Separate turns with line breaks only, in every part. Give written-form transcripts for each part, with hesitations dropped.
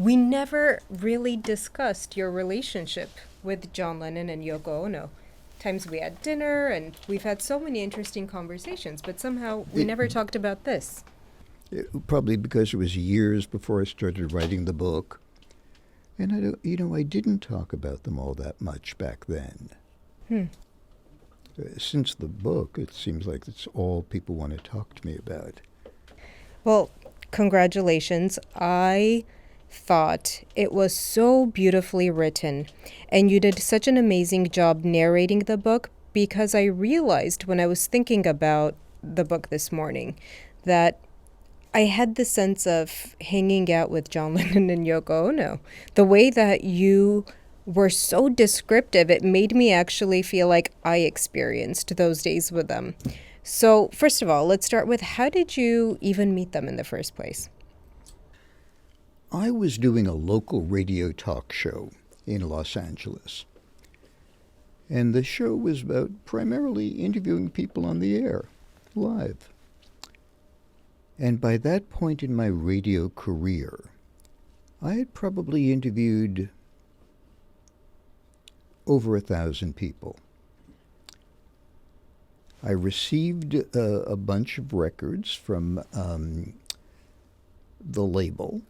we never really discussed your relationship with John Lennon and Yoko Ono. Times we had dinner and we've had so many interesting conversations, but somehow we never talked about this.
Probably because it was years before I started writing the book. And I didn't talk about them all that much back then. Since the book, it seems like it's all people want to talk to me about.
Well, congratulations. I thought it was so beautifully written, and you did such an amazing job narrating the book, because I realized when I was thinking about the book this morning that I had the sense of hanging out with John Lennon and Yoko Ono. The way that you were so descriptive, it made me actually feel like I experienced those days with them. So, first of all, let's start with, how did you even meet them in the first place?
I was doing a local radio talk show in Los Angeles. And the show was about primarily interviewing people on the air, live. And by that point in my radio career, I had probably interviewed over 1,000 people. I received a bunch of records from the label.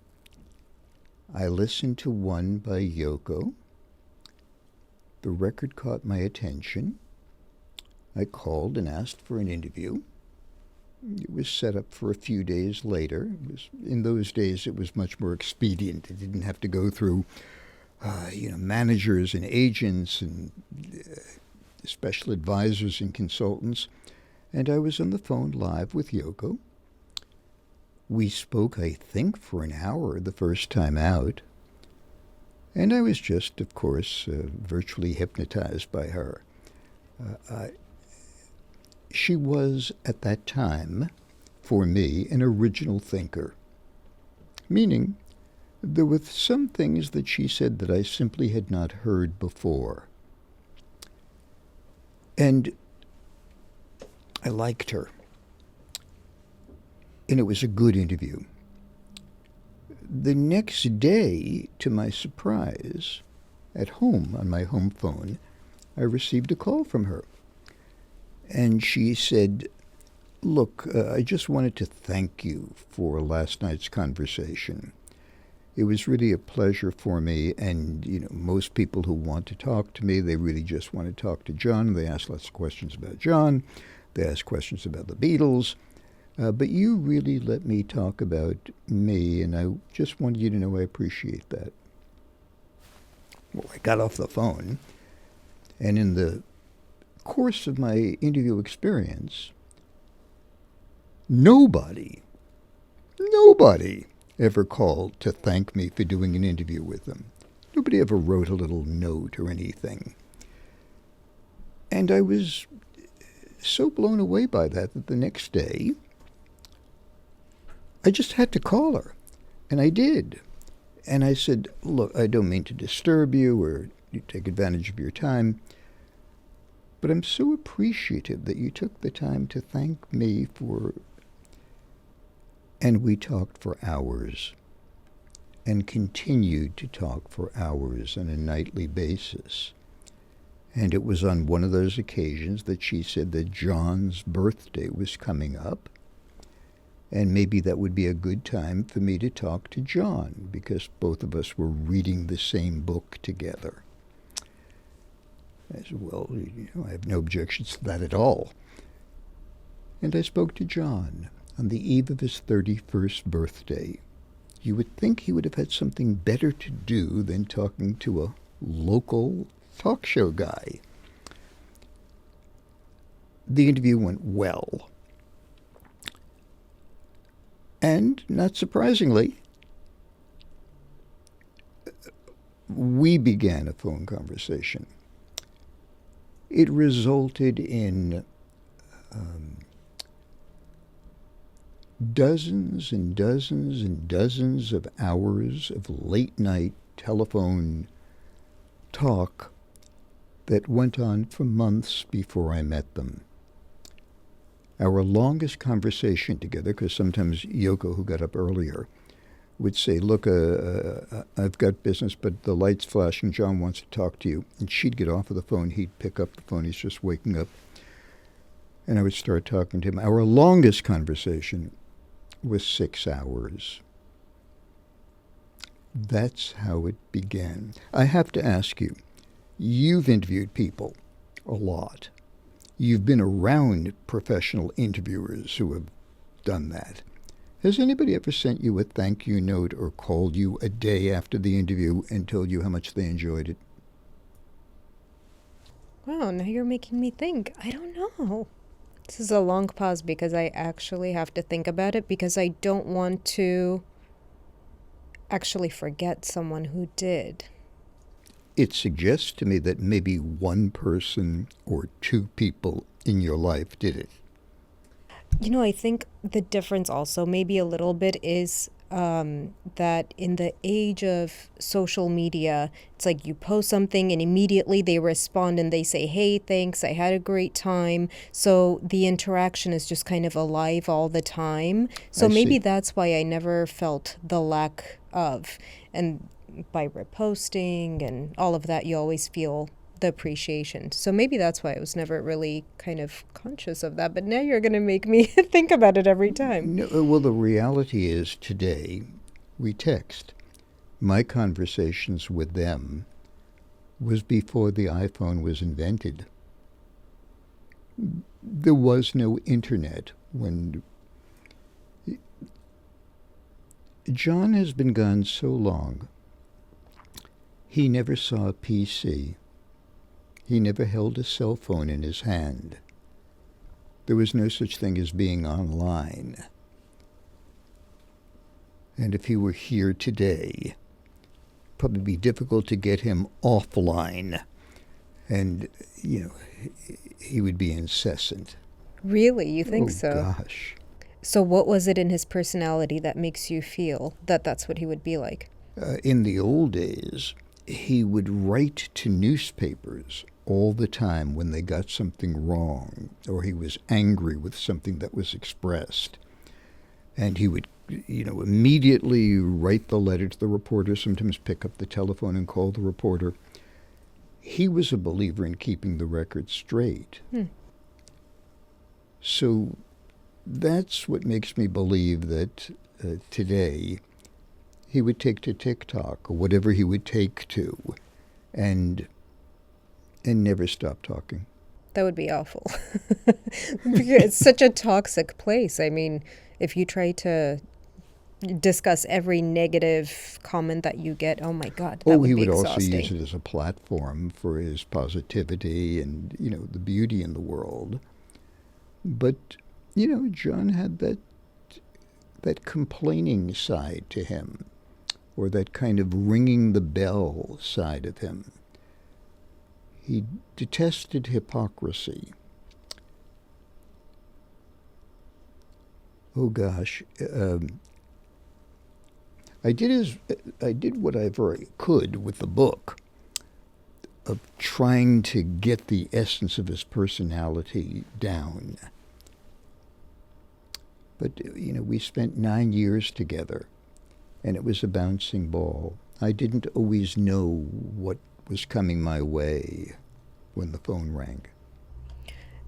I listened to one by Yoko. The record caught my attention. I called and asked for an interview. It was set up for a few days later. In those days, it was much more expedient. It didn't have to go through, managers and agents and special advisors and consultants. And I was on the phone live with Yoko. We spoke, I think, for an hour the first time out. And I was just, of course, virtually hypnotized by her. She was, at that time, for me, an original thinker. Meaning, there were some things that she said that I simply had not heard before. And I liked her. And it was a good interview. The next day, to my surprise, at home, on my home phone, I received a call from her. And she said, "Look, I just wanted to thank you for last night's conversation. It was really a pleasure for me, and, most people who want to talk to me, they really just want to talk to John. They ask lots of questions about John. They ask questions about the Beatles. But you really let me talk about me, and I just wanted you to know I appreciate that." Well, I got off the phone, and in the course of my interview experience, nobody ever called to thank me for doing an interview with them. Nobody ever wrote a little note or anything. And I was so blown away by that the next day, I just had to call her. And I did. And I said, "Look, I don't mean to disturb you or take advantage of your time, but I'm so appreciative that you took the time to thank me for..." And we talked for hours and continued to talk for hours on a nightly basis. And it was on one of those occasions that she said that John's birthday was coming up, and maybe that would be a good time for me to talk to John, because both of us were reading the same book together. I said, "Well, I have no objections to that at all." And I spoke to John on the eve of his 31st birthday. You would think he would have had something better to do than talking to a local talk show guy. The interview went well. And, not surprisingly, we began a phone conversation. It resulted in dozens and dozens and dozens of hours of late-night telephone talk that went on for months before I met them. Our longest conversation together, because sometimes Yoko, who got up earlier, would say, look, I've got business, but the light's flashing. John wants to talk to you. And she'd get off of the phone. He'd pick up the phone. He's just waking up. And I would start talking to him. Our longest conversation was 6 hours. That's how it began. I have to ask you, you've interviewed people a lot. You've been around professional interviewers who have done that. Has anybody ever sent you a thank you note or called you a day after the interview and told you how much they enjoyed it?
Wow, now you're making me think. I don't know. This is a long pause because I actually have to think about it because I don't want to actually forget someone who did.
It suggests to me that maybe one person or two people in your life did it.
You know, I think the difference also maybe a little bit is that in the age of social media, it's like you post something and immediately they respond and they say, hey, thanks, I had a great time. So the interaction is just kind of alive all the time. So maybe that's why I never felt the lack of. And by reposting and all of that, you always feel the appreciation. So maybe that's why I was never really kind of conscious of that. But now you're going to make me think about it every time.
No, well, the reality is today we text. My conversations with them was before the iPhone was invented. There was no internet when... John has been gone so long. He never saw a PC. He never held a cell phone in his hand. There was no such thing as being online. And if he were here today, probably be difficult to get him offline. And, you know, he would be incessant.
Really? You think so?
Gosh.
So what was it in his personality that makes you feel that that's what he would be like?
In the old days, he would write to newspapers all the time when they got something wrong, or he was angry with something that was expressed. And he would, immediately write the letter to the reporter, sometimes pick up the telephone and call the reporter. He was a believer in keeping the record straight. So that's what makes me believe that today he would take to TikTok or whatever he would take to and never stop talking.
That would be awful. It's such a toxic place. I mean, if you try to discuss every negative comment that you get, oh my God, that would be exhausting.
Also use it as a platform for his positivity and, the beauty in the world. But, John had that complaining side to him, or that kind of ringing the bell side of him. He detested hypocrisy. Oh gosh, I did what I could with the book of trying to get the essence of his personality down. But, we spent 9 years together, and it was a bouncing ball. I didn't always know what was coming my way when the phone rang.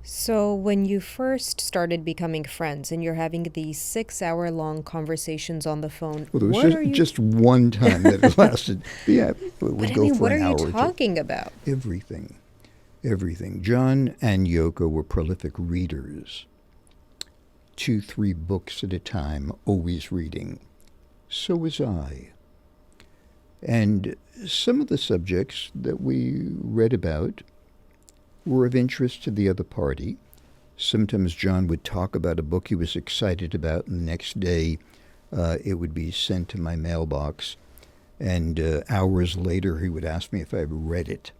So when you first started becoming friends and you're having these 6-hour-long conversations on the phone,
well, there was just one time that it lasted. Yeah, it would go for an hour.
What are you talking about?
Everything. John and Yoko were prolific readers. 2-3 books at a time, always reading. So was I. And some of the subjects that we read about were of interest to the other party. Sometimes John would talk about a book he was excited about, and the next day it would be sent to my mailbox. And hours later he would ask me if I had read it.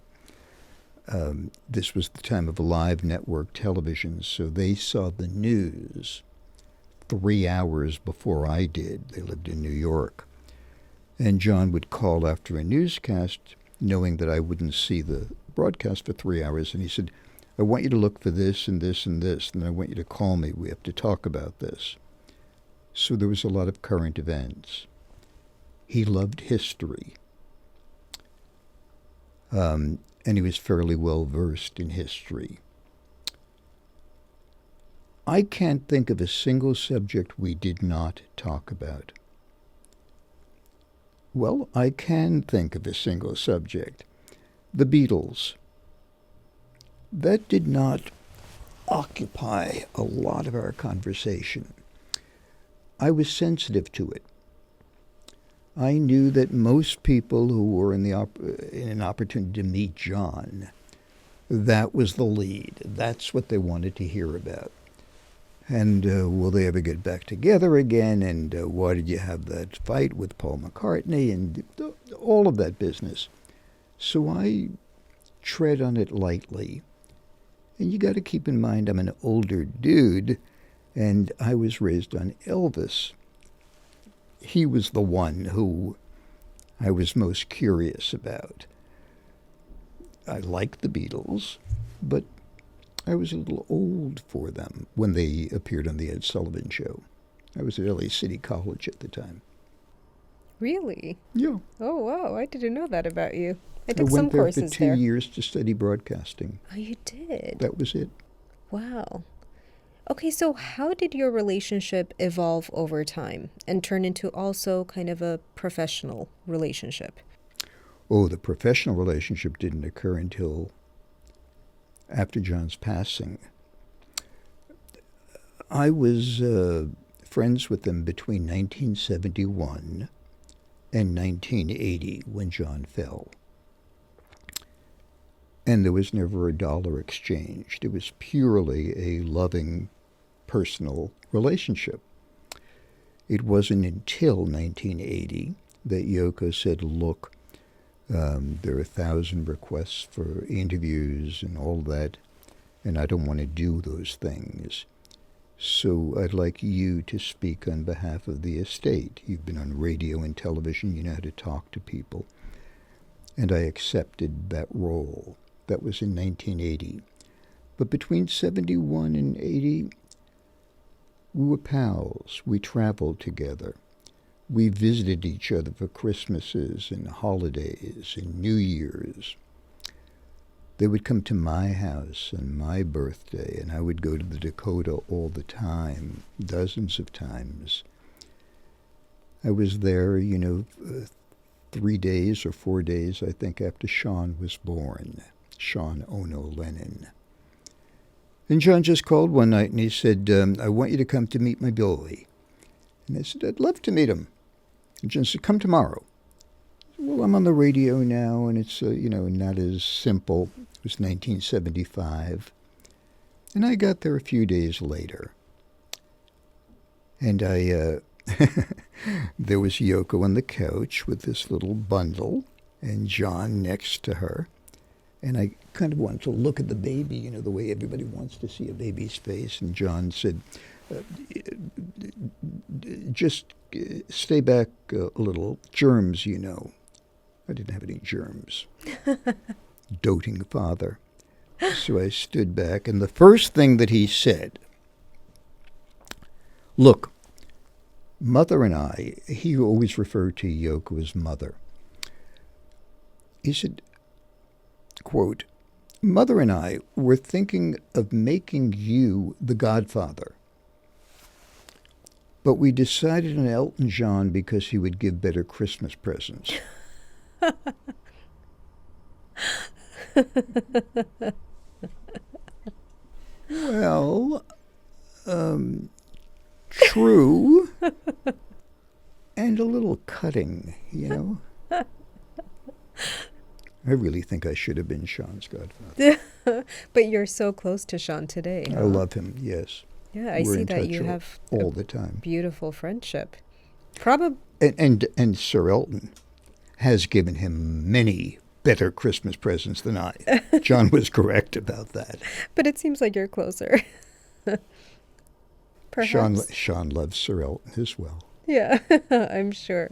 This was the time of live network television, so they saw the news 3 hours before I did. They lived in New York. And John would call after a newscast, knowing that I wouldn't see the broadcast for 3 hours, and he said, I want you to look for this and this and this, and I want you to call me. We have to talk about this. So there was a lot of current events. He loved history. And he was fairly well versed in history. I can't think of a single subject we did not talk about. Well, I can think of a single subject. The Beatles. That did not occupy a lot of our conversation. I was sensitive to it. I knew that most people who were in an opportunity to meet John, that was the lead. That's what they wanted to hear about. And will they ever get back together again? And why did you have that fight with Paul McCartney? And all of that business. So I tread on it lightly. And you got to keep in mind I'm an older dude, and I was raised on Elvis. He was the one who I was most curious about. I liked the Beatles, but I was a little old for them when they appeared on the Ed Sullivan Show. I was at LA City College at the time.
Really?
Yeah.
Oh, wow. I didn't know that about you. I
I
took some
went there
courses
for 2
there.
years to study broadcasting.
Oh, you did?
That was it.
Wow. Okay, so how did your relationship evolve over time and turn into also kind of a professional relationship?
Oh, the professional relationship didn't occur until after John's passing. I was friends with him between 1971 and 1980 when John fell. And there was never a dollar exchanged. It was purely a loving, personal relationship. It wasn't until 1980 that Yoko said, look, there are 1,000 requests for interviews and all that, and I don't want to do those things. So I'd like you to speak on behalf of the estate. You've been on radio and television. You know how to talk to people. And I accepted that role. That was in 1980. But between 71 and 80, we were pals. We traveled together. We visited each other for Christmases and holidays and New Year's. They would come to my house on my birthday, and I would go to the Dakota all the time, dozens of times. I was there, 3 days or 4 days, I think, after Sean was born, Sean Ono Lennon. And John just called one night and he said, I want you to come to meet my boy. And I said, I'd love to meet him. And John said, come tomorrow. I said, well, I'm on the radio now, and it's, not as simple. It was 1975. And I got there a few days later. And there was Yoko on the couch with this little bundle, and John next to her. And I kind of wanted to look at the baby, the way everybody wants to see a baby's face. And John said, just stay back a little. Germs, I didn't have any germs. Doting father. So I stood back, and the first thing that he said, look, Mother and I, he always referred to Yoko as Mother. He said, quote, Mother and I were thinking of making you the godfather. But we decided on Elton John because he would give better Christmas presents. Well, true, and a little cutting, I really think I should have been Sean's godfather.
But you're so close to Sean today.
I love him, yes.
Yeah, I
We're
see
in
that
touch
you have
all the time.
Beautiful friendship. Probably.
And Sir Elton has given him many better Christmas presents than I. John was correct about that.
But it seems like you're closer. Perhaps.
Sean loves Sir Elton as well.
Yeah, I'm sure.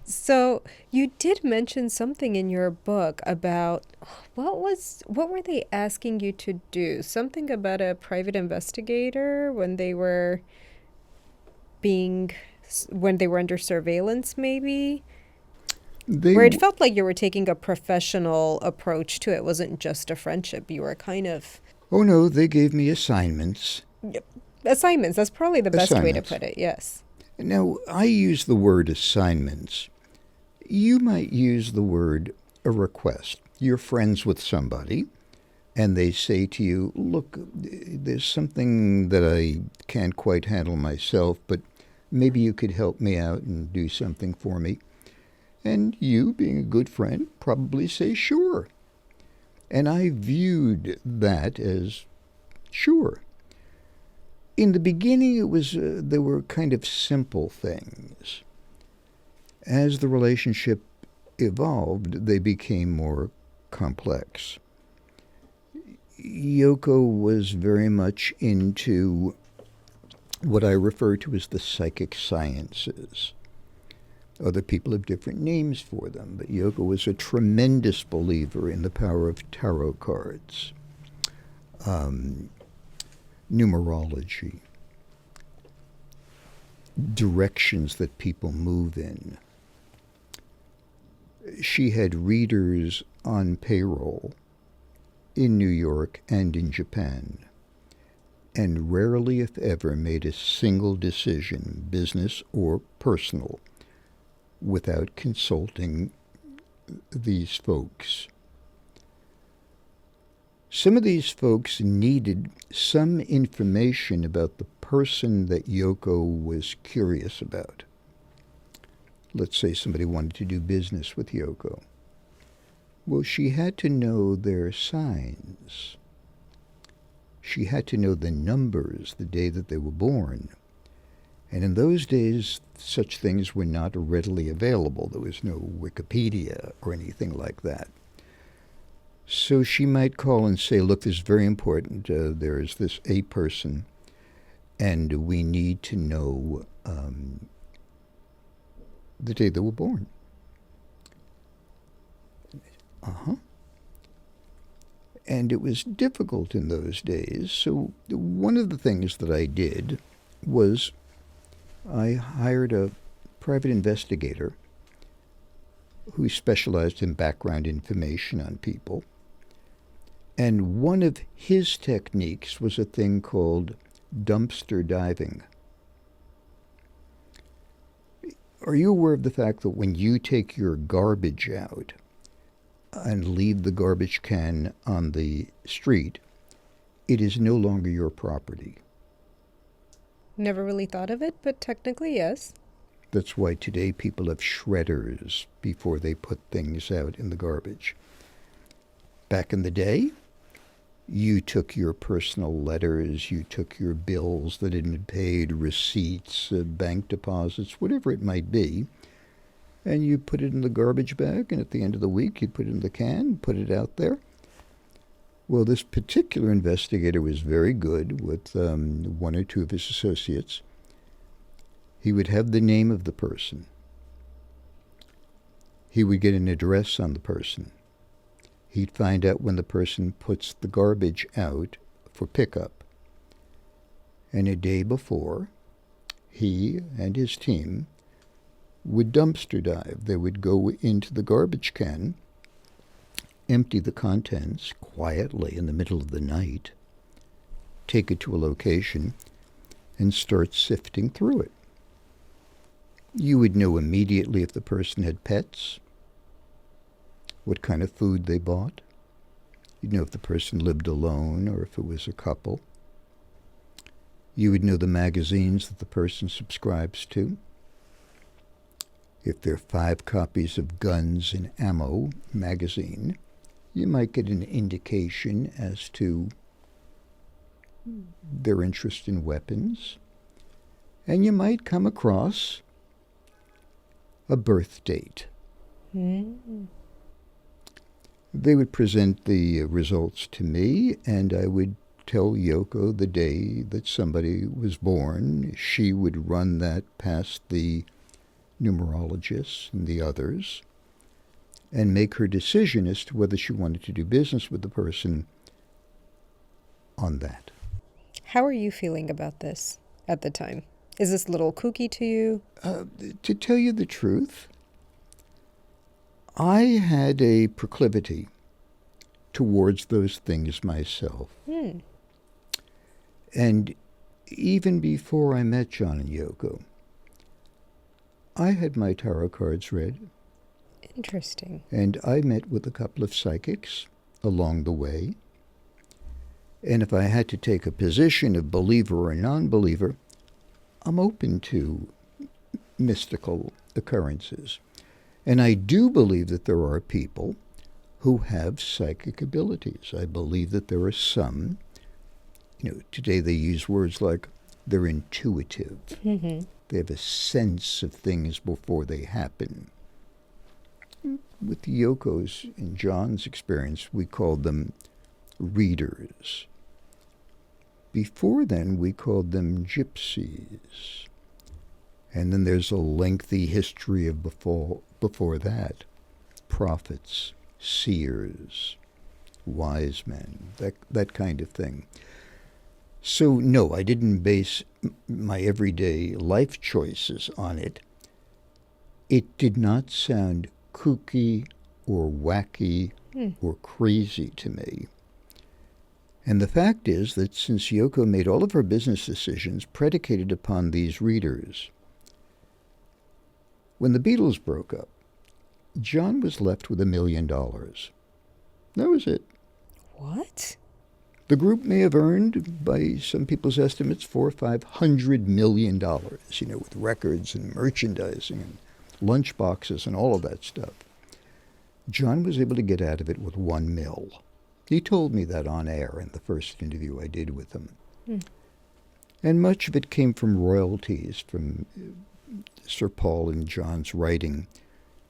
So you did mention something in your book about what were they asking you to do? Something about a private investigator when they were being when they were under surveillance, maybe?
They,
Where it felt like you were taking a professional approach to it. It wasn't just a friendship. You were kind of...
oh no, they gave me assignments.
Yep. Assignments. That's probably the best way to
Assignments.
put it, yes.
Now, I use the word assignments. You might use the word a request. You're friends with somebody, and they say to you, look, there's something that I can't quite handle myself, but maybe you could help me out and do something for me. And you, being a good friend, probably say, sure. And I viewed that as sure. In the beginning, it was there were kind of simple things. As the relationship evolved, they became more complex. Yoko was very much into what I refer to as the psychic sciences. Other people have different names for them, but Yoko was a tremendous believer in the power of tarot cards, numerology, directions that people move in. She had readers on payroll in New York and in Japan, and rarely, if ever, made a single decision, business or personal, without consulting these folks. Some of these folks needed some information about the person that Yoko was curious about. Let's say somebody wanted to do business with Yoko. Well, she had to know their signs. She had to know the numbers the day that they were born. And in those days, such things were not readily available. There was no Wikipedia or anything like that. So she might call and say, look, this is very important. There is this a person, and we need to know the day they were born. And it was difficult in those days. So one of the things that I did was I hired a private investigator who specialized in background information on people. And one of his techniques was a thing called dumpster diving. Are you aware of the fact that when you take your garbage out and leave the garbage can on the street, it is no longer your property?
Never really thought of it, but technically, yes.
That's why today people have shredders before they put things out in the garbage. Back in the day, you took your personal letters, you took your bills that had been paid, receipts, bank deposits, whatever it might be, and you put it in the garbage bag, and at the end of the week you put it in the can, put it out there. Well, this particular investigator was very good with one or two of his associates. He would have the name of the person. He would get an address on the person. He'd find out when the person puts the garbage out for pickup. And a day before, he and his team would dumpster dive. They would go into the garbage can, empty the contents quietly in the middle of the night, take it to a location, and start sifting through it. You would know immediately if the person had pets, what kind of food they bought. You'd know if the person lived alone or if it was a couple. You would know the magazines that the person subscribes to. If there are 5 copies of Guns and Ammo magazine, you might get an indication as to their interest in weapons. And you might come across a birth date. They would present the results to me, and I would tell Yoko the day that somebody was born. She would run that past the numerologists and the others and make her decision as to whether she wanted to do business with the person on that.
How are you feeling about this at the time? Is this a little kooky to you?
To tell you the truth, I had a proclivity towards those things myself. And even before I met John and Yoko, I had my tarot cards read.
Interesting.
And I met with a couple of psychics along the way. And if I had to take a position of believer or non-believer, I'm open to mystical occurrences. And I do believe that there are people who have psychic abilities. I believe that there are some, today they use words like they're intuitive.
Mm-hmm.
They have a sense of things before they happen. With Yoko's and John's experience, we called them readers. Before then, we called them gypsies. And then there's a lengthy history of before that. Prophets, seers, wise men, that kind of thing. So, no, I didn't base my everyday life choices on it. It did not sound kooky or wacky or crazy to me. And the fact is that since Yoko made all of her business decisions predicated upon these readers, when the Beatles broke up, John was left with $1 million. That was it.
What?
The group may have earned, by some people's estimates, $400 or $500 million, with records and merchandising and lunchboxes and all of that stuff. John was able to get out of it with $1 million. He told me that on air in the first interview I did with him. And much of it came from royalties, from Sir Paul and John's writing.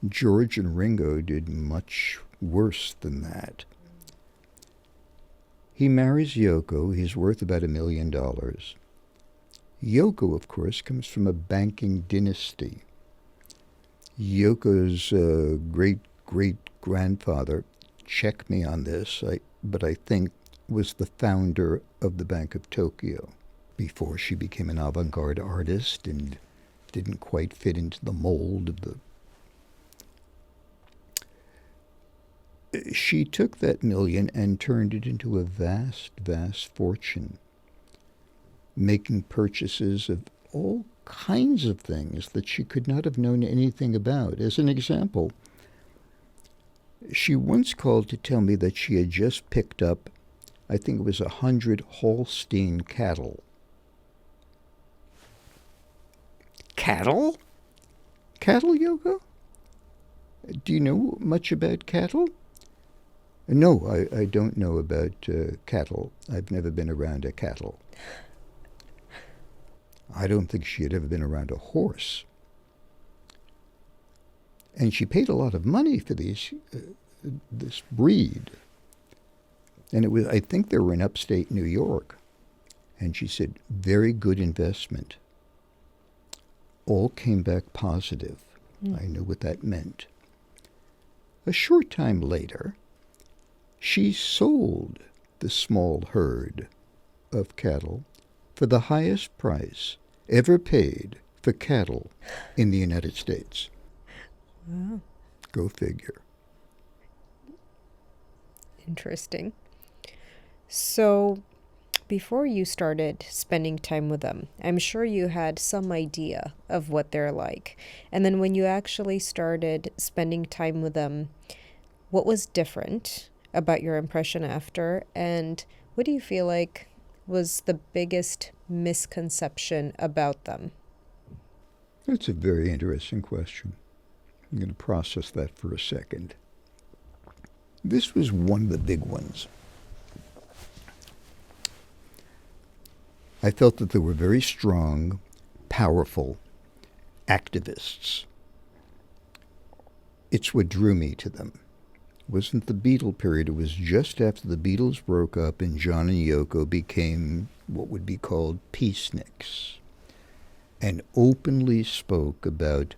George and Ringo did much worse than that. He marries Yoko. He's worth about $1 million. Yoko, of course, comes from a banking dynasty. Yoko's great-great-grandfather, check me on this, but I think was the founder of the Bank of Tokyo before she became an avant-garde artist and didn't quite fit into the mold of the... She took that $1 million and turned it into a vast, vast fortune, making purchases of all kinds of things that she could not have known anything about. As an example, she once called to tell me that she had just picked up, I think it was 100 Holstein cattle. Cattle? Cattle, Yoko? Do you know much about cattle? No, I don't know about cattle. I've never been around a cattle. I don't think she had ever been around a horse. And she paid a lot of money for this breed. And it was, I think they were in upstate New York. And she said, very good investment. All came back positive. I knew what that meant. A short time later, she sold the small herd of cattle for the highest price ever paid for cattle in the United States.
Wow.
Go figure.
Interesting. So, before you started spending time with them, I'm sure you had some idea of what they're like. And then when you actually started spending time with them, what was different about your impression after? And what do you feel like was the biggest misconception about them?
That's a very interesting question. I'm going to process that for a second. This was one of the big ones. I felt that they were very strong, powerful activists. It's what drew me to them. It wasn't the Beatle period. It was just after the Beatles broke up and John and Yoko became what would be called peaceniks and openly spoke about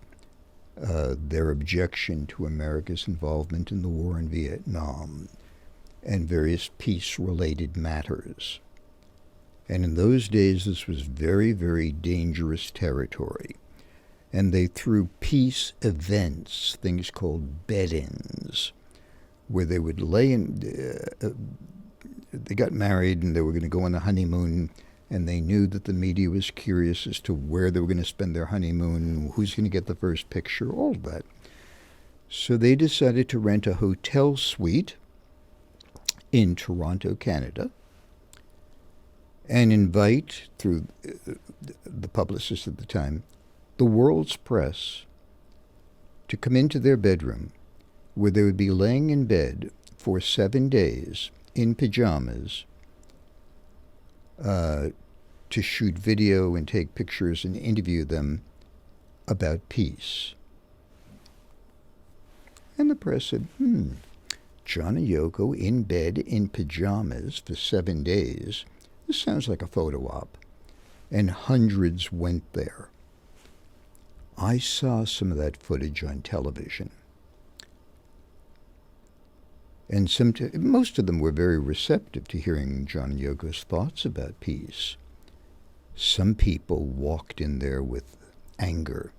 their objection to America's involvement in the war in Vietnam and various peace-related matters. And in those days, this was very, very dangerous territory. And they threw peace events, things called bed-ins, where they would lay in, they got married and they were going to go on a honeymoon, and they knew that the media was curious as to where they were going to spend their honeymoon, who's going to get the first picture, all that. So they decided to rent a hotel suite in Toronto, Canada, and invite, through the publicist at the time, the world's press to come into their bedroom, where they would be laying in bed for 7 days in pajamas to shoot video and take pictures and interview them about peace. And the press said, John and Yoko in bed in pajamas for 7 days. This sounds like a photo op. And hundreds went there. I saw some of that footage on television. And most of them were very receptive to hearing John and Yoko's thoughts about peace. Some people walked in there with anger.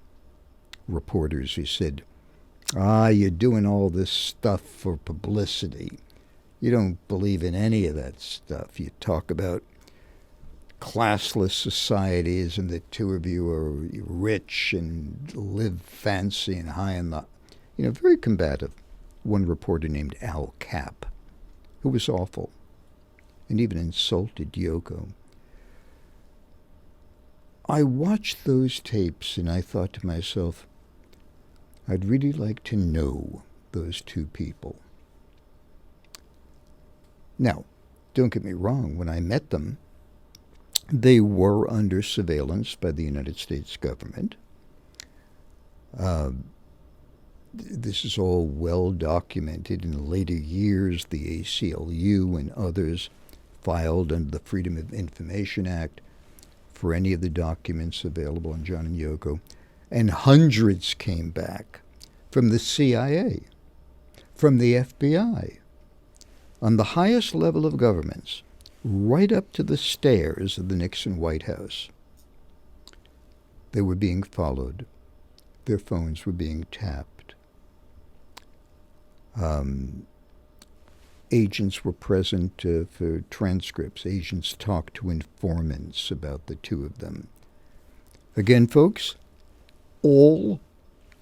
Reporters who said, you're doing all this stuff for publicity. You don't believe in any of that stuff. You talk about classless societies and the two of you are rich and live fancy and high in the... very combative. One reporter named Al Capp, who was awful and even insulted Yoko. I watched those tapes and I thought to myself, I'd really like to know those two people. Now, don't get me wrong, when I met them, they were under surveillance by the United States government. This is all well documented. In later years, the ACLU and others filed under the Freedom of Information Act for any of the documents available on John and Yoko. And hundreds came back from the CIA, from the FBI, on the highest level of governments, right up to the stairs of the Nixon White House. They were being followed. Their phones were being tapped. Agents were present for transcripts. Agents talked to informants about the two of them. Again, folks, all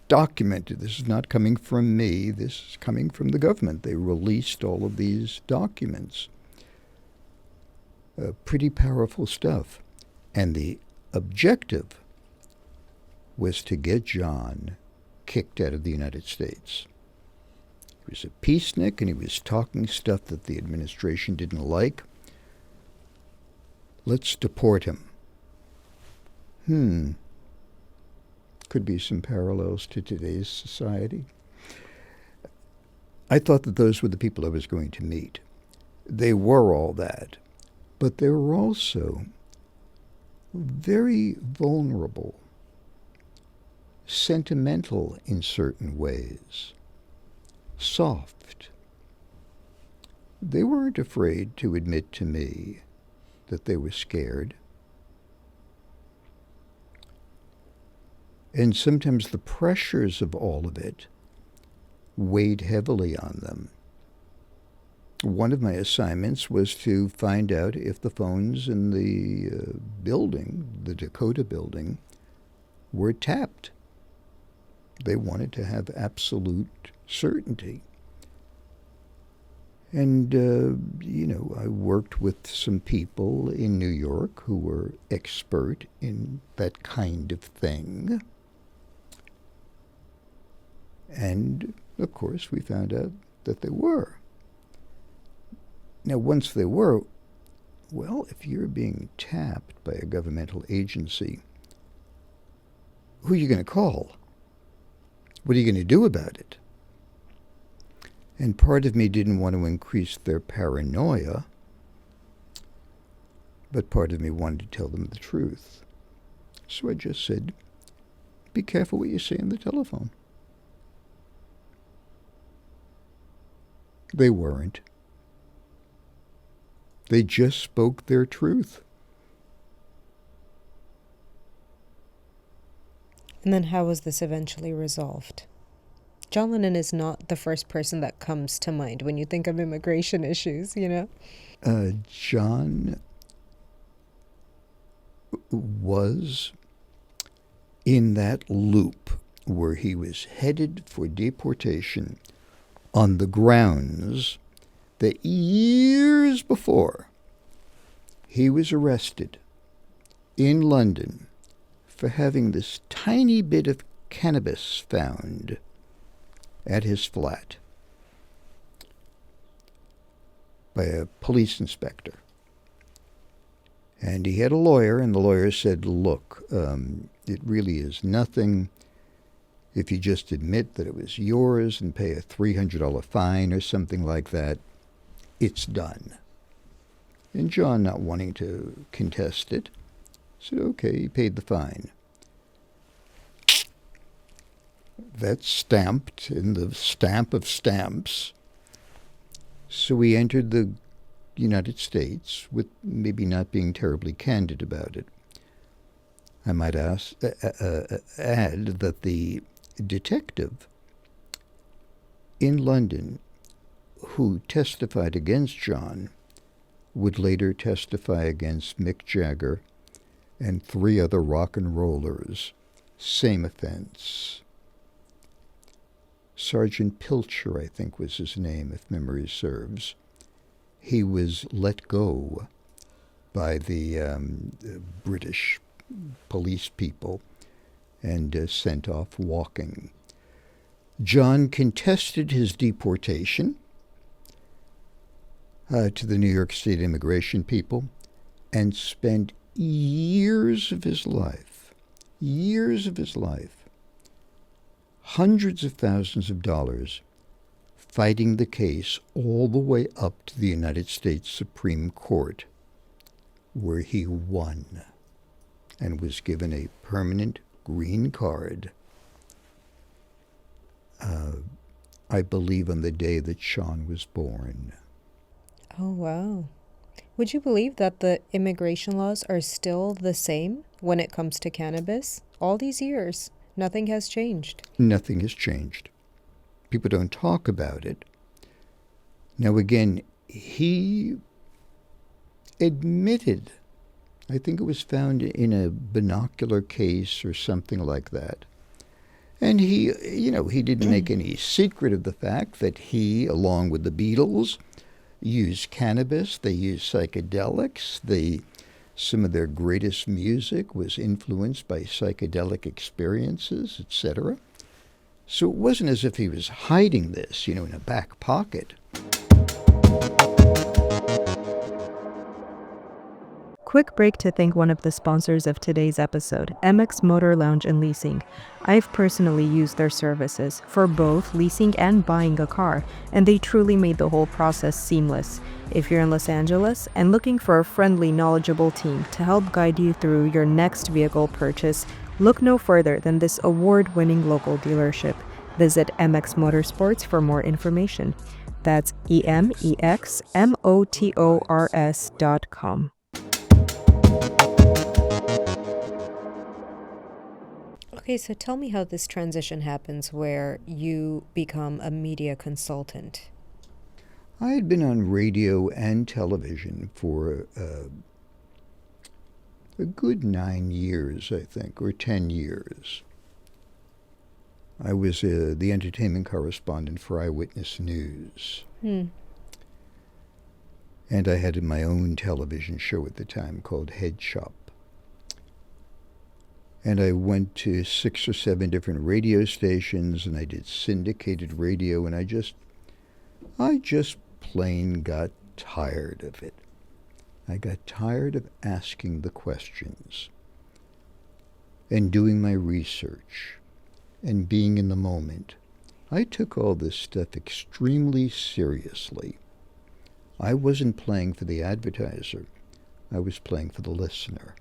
documented. This is not coming from me. This is coming from the government. They released all of these documents. Pretty powerful stuff. And the objective was to get John kicked out of the United States. He was a peacenik, and he was talking stuff that the administration didn't like. Let's deport him. Could be some parallels to today's society. I thought that those were the people I was going to meet. They were all that, but they were also very vulnerable, sentimental in certain ways, soft. They weren't afraid to admit to me that they were scared. And sometimes the pressures of all of it weighed heavily on them. One of my assignments was to find out if the phones in the building, the Dakota building, were tapped. They wanted to have absolute certainty. And, I worked with some people in New York who were expert in that kind of thing. And, of course, we found out that they were. Now, once they were, well, if you're being tapped by a governmental agency, who are you going to call? What are you going to do about it? And part of me didn't want to increase their paranoia, but part of me wanted to tell them the truth. So I just said, be careful what you say on the telephone. They weren't. They just spoke their truth.
And then how was this eventually resolved? John Lennon is not the first person that comes to mind when you think of immigration issues, you know?
John was in that loop where he was headed for deportation on the grounds that years before he was arrested in London for having this tiny bit of cannabis found at his flat by a police inspector. And he had a lawyer, and the lawyer said, look, it really is nothing. If you just admit that it was yours and pay a $300 fine or something like that, it's done. And John, not wanting to contest it, said, okay, he paid the fine. That's stamped in the stamp of stamps. So he entered the United States with maybe not being terribly candid about it. I might add that the detective in London who testified against John would later testify against Mick Jagger and 3 other rock and rollers. Same offense. Sergeant Pilcher, I think was his name, if memory serves. He was let go by the British police people and sent off walking. John contested his deportation to the New York State immigration people and spent years of his life, hundreds of thousands of dollars, fighting the case all the way up to the United States Supreme Court, where he won and was given a permanent green card, I believe on the day that Sean was born.
Oh, wow. Would you believe that the immigration laws are still the same when it comes to cannabis? All these years, nothing has changed.
Nothing has changed. People don't talk about it. Now, again, he admitted, I think it was found in a binocular case or something like that. And he didn't make any secret of the fact that he, along with the Beatles, used cannabis. They used psychedelics. Some of their greatest music was influenced by psychedelic experiences, etc. So it wasn't as if he was hiding this, in a back pocket.
Quick break to thank one of the sponsors of today's episode, MX Motor Lounge and Leasing. I've personally used their services for both leasing and buying a car, and they truly made the whole process seamless. If you're in Los Angeles and looking for a friendly, knowledgeable team to help guide you through your next vehicle purchase, look no further than this award-winning local dealership. Visit MX Motorsports for more information. That's EMEXMOTORS.com. Okay, so tell me how this transition happens where you become a media consultant.
I had been on radio and television for a good 9 years, I think, or 10 years. I was the entertainment correspondent for Eyewitness News. And I had my own television show at the time called Head Shop. And I went to 6 or 7 different radio stations, and I did syndicated radio, and I just plain got tired of it. I got tired of asking the questions and doing my research and being in the moment. I took all this stuff extremely seriously. I wasn't playing for the advertiser. I was playing for the listener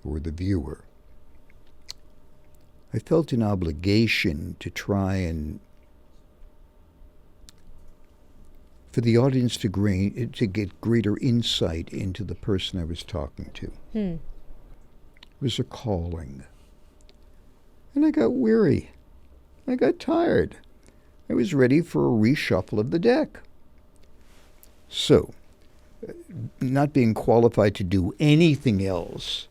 or the viewer. I felt an obligation to try and for the audience to get greater insight into the person I was talking to. It was a calling. And I got weary. I got tired. I was ready for a reshuffle of the deck. So, not being qualified to do anything else,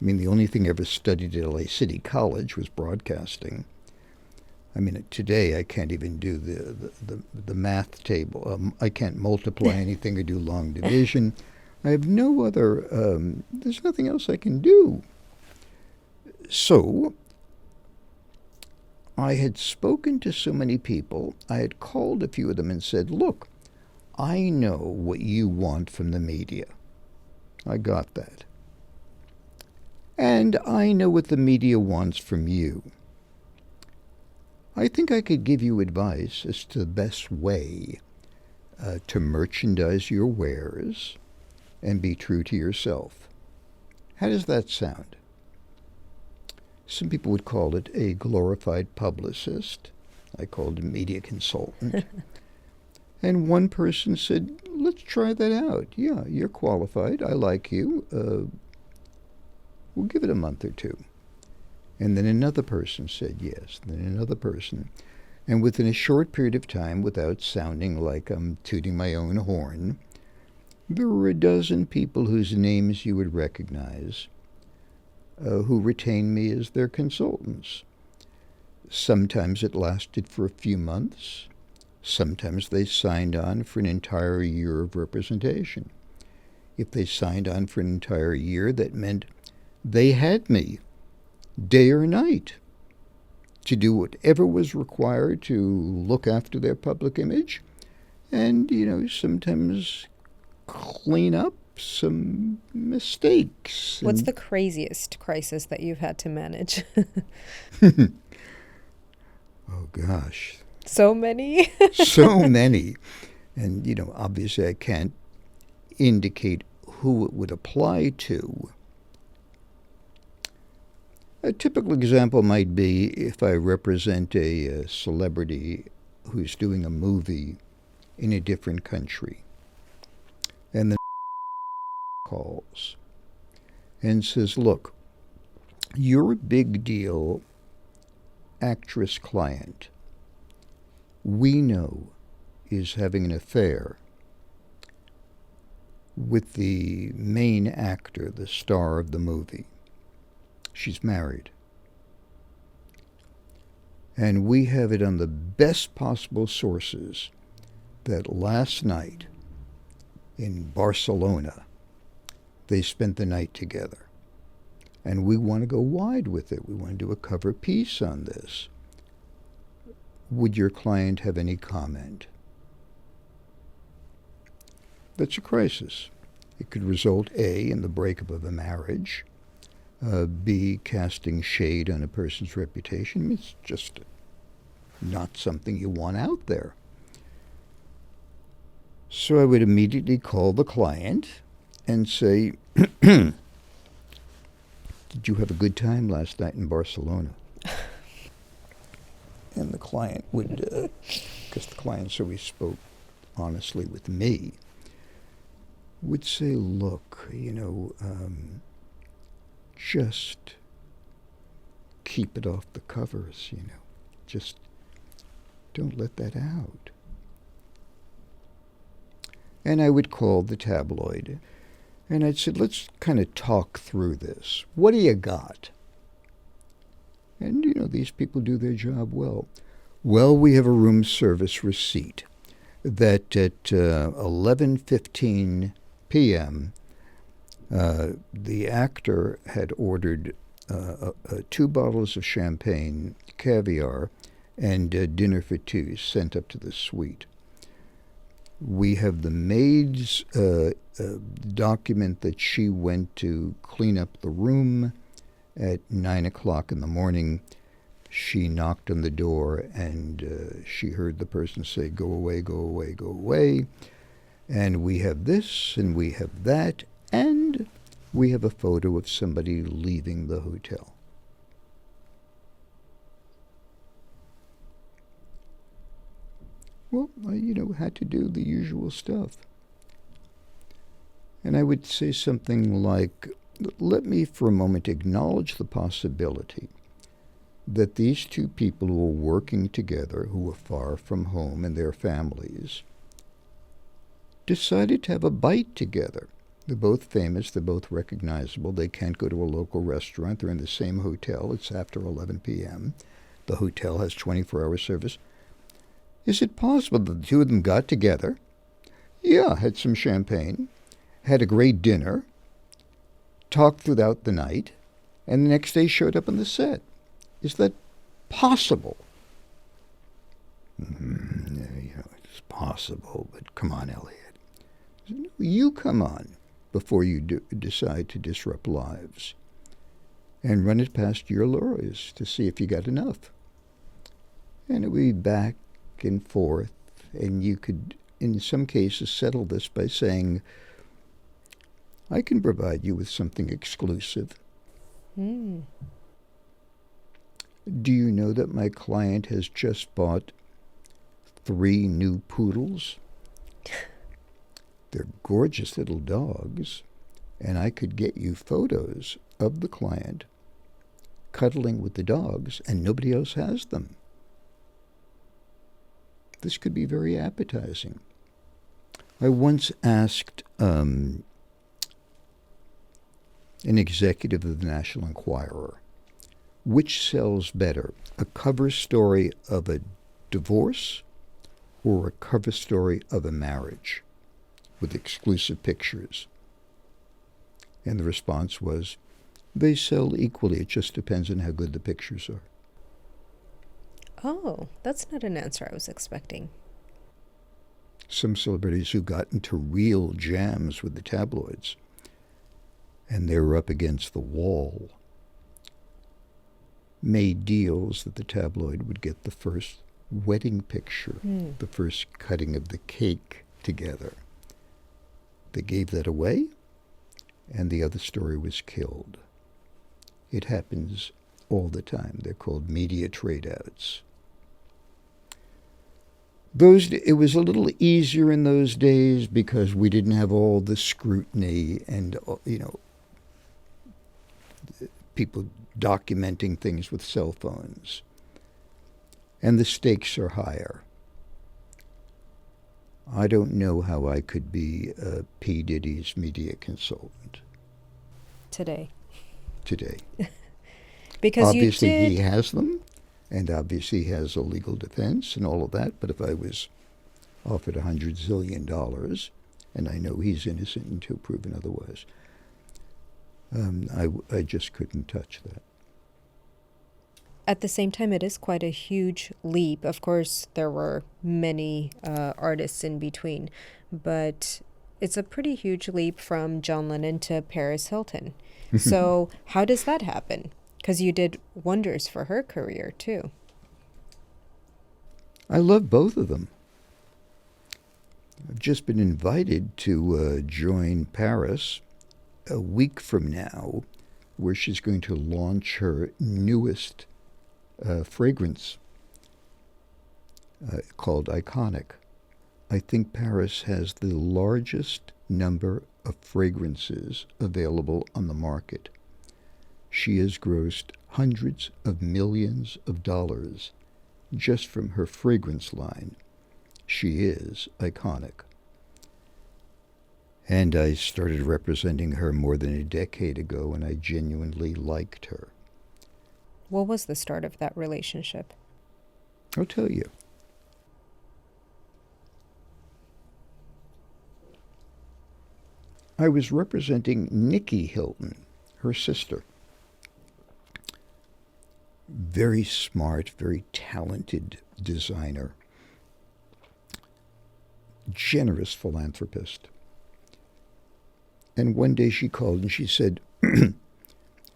I mean, the only thing I ever studied at LA City College was broadcasting. I mean, today I can't even do the math table. I can't multiply anything or do long division. I have no other, there's nothing else I can do. So, I had spoken to so many people, I had called a few of them and said, look, I know what you want from the media. I got that. And I know what the media wants from you. I think I could give you advice as to the best way to merchandise your wares and be true to yourself. How does that sound? Some people would call it a glorified publicist. I called it a media consultant. And one person said, let's try that out. Yeah, you're qualified. I like you. We'll give it a month or two. And then another person said yes. And then another person. And within a short period of time, without sounding like I'm tooting my own horn, there were a dozen people whose names you would recognize who retained me as their consultants. Sometimes it lasted for a few months. Sometimes they signed on for an entire year of representation. If they signed on for an entire year, that meant they had me day or night to do whatever was required to look after their public image and, sometimes clean up some mistakes.
What's the craziest crisis that you've had to manage?
Oh, gosh.
So many?
So many. And, obviously I can't indicate who it would apply to. A typical example might be if I represent a celebrity who's doing a movie in a different country. And the calls and says, look, you're a big deal actress client we know is having an affair with the main actor, the star of the movie. She's married. And we have it on the best possible sources that last night in Barcelona, they spent the night together. And we want to go wide with it. We want to do a cover piece on this. Would your client have any comment? That's a crisis. It could result, A, in the breakup of a marriage, B, casting shade on a person's reputation. It's just not something you want out there. So I would immediately call the client and say, did you have a good time last night in Barcelona? And the client would, because the client always spoke honestly with me, would say, look, just keep it off the covers, just don't let that out. And I would call the tabloid, and I'd say, let's kind of talk through this. What do you got? And, these people do their job well. Well, we have a room service receipt that at 11:15 p.m., the actor had ordered 2 bottles of champagne, caviar, and dinner for 2 sent up to the suite. We have the maid's document that she went to clean up the room at 9 o'clock in the morning. She knocked on the door and she heard the person say, go away, go away, go away. And we have this and we have that, and we have a photo of somebody leaving the hotel. Well, I, had to do the usual stuff. And I would say something like, let me for a moment acknowledge the possibility that these two people who were working together, who were far from home and their families, decided to have a bite together. They're both famous. They're both recognizable. They can't go to a local restaurant. They're in the same hotel. It's after 11 p.m. The hotel has 24-hour service. Is it possible that the two of them got together? Yeah, had some champagne, had a great dinner, talked throughout the night, and the next day showed up on the set. Is that possible? It's possible, but come on, Elliot. You come on before you decide to disrupt lives, and run it past your lawyers to see if you got enough. And it would be back and forth, and you could, in some cases, settle this by saying, I can provide you with something exclusive. Do you know that my client has just bought 3 new poodles? They're gorgeous little dogs, and I could get you photos of the client cuddling with the dogs, and nobody else has them. This could be very appetizing. I once asked an executive of the National Enquirer, which sells better, a cover story of a divorce or a cover story of a marriage with exclusive pictures? And the response was, they sell equally. It just depends on how good the pictures are.
Oh, that's not an answer I was expecting.
Some celebrities who got into real jams with the tabloids, and they were up against the wall, made deals that the tabloid would get the first wedding picture, the first cutting of the cake together. They gave that away, and the other story was killed. It happens all the time. They're called media trade-outs. It was a little easier in those days because we didn't have all the scrutiny and, people documenting things with cell phones. And the stakes are higher. I don't know how I could be P. Diddy's media consultant.
Today.
Because obviously he has them, and obviously he has a legal defense and all of that, but if I was offered $100 zillion, and I know he's innocent until proven otherwise, I just couldn't touch that.
At the same time, it is quite a huge leap. Of course, there were many artists in between, but it's a pretty huge leap from John Lennon to Paris Hilton. So how does that happen? Because you did wonders for her career, too.
I love both of them. I've just been invited to join Paris a week from now, where she's going to launch her newest fragrance called Iconic. I think Paris has the largest number of fragrances available on the market. She has grossed hundreds of millions of dollars just from her fragrance line. She is iconic. And I started representing her more than a decade ago, and I genuinely liked her.
What was the start of that relationship?
I'll tell you. I was representing Nikki Hilton, her sister. Very smart, very talented designer. Generous philanthropist. And one day she called and she said,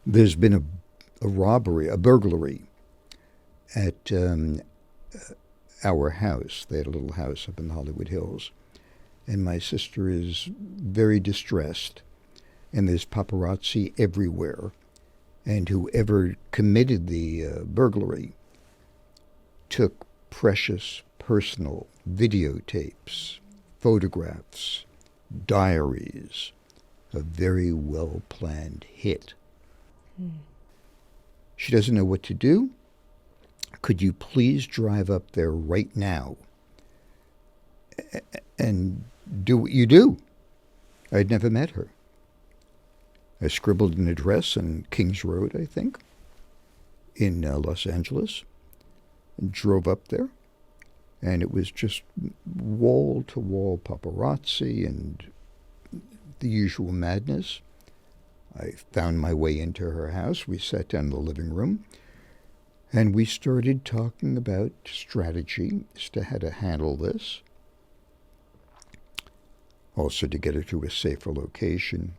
there's been a robbery, a burglary at our house. They had a little house up in the Hollywood Hills. And my sister is very distressed. And there's paparazzi everywhere. And whoever committed the burglary took precious personal videotapes, photographs, diaries, a very well-planned hit. She doesn't know what to do. Could you please drive up there right now and do what you do? I'd never met her. I scribbled an address on Kings Road, I think, in Los Angeles, and drove up there. And it was just wall-to-wall paparazzi and the usual madness. I found my way into her house. We sat down in the living room, and we started talking about strategy as to how to handle this. Also to get her to a safer location.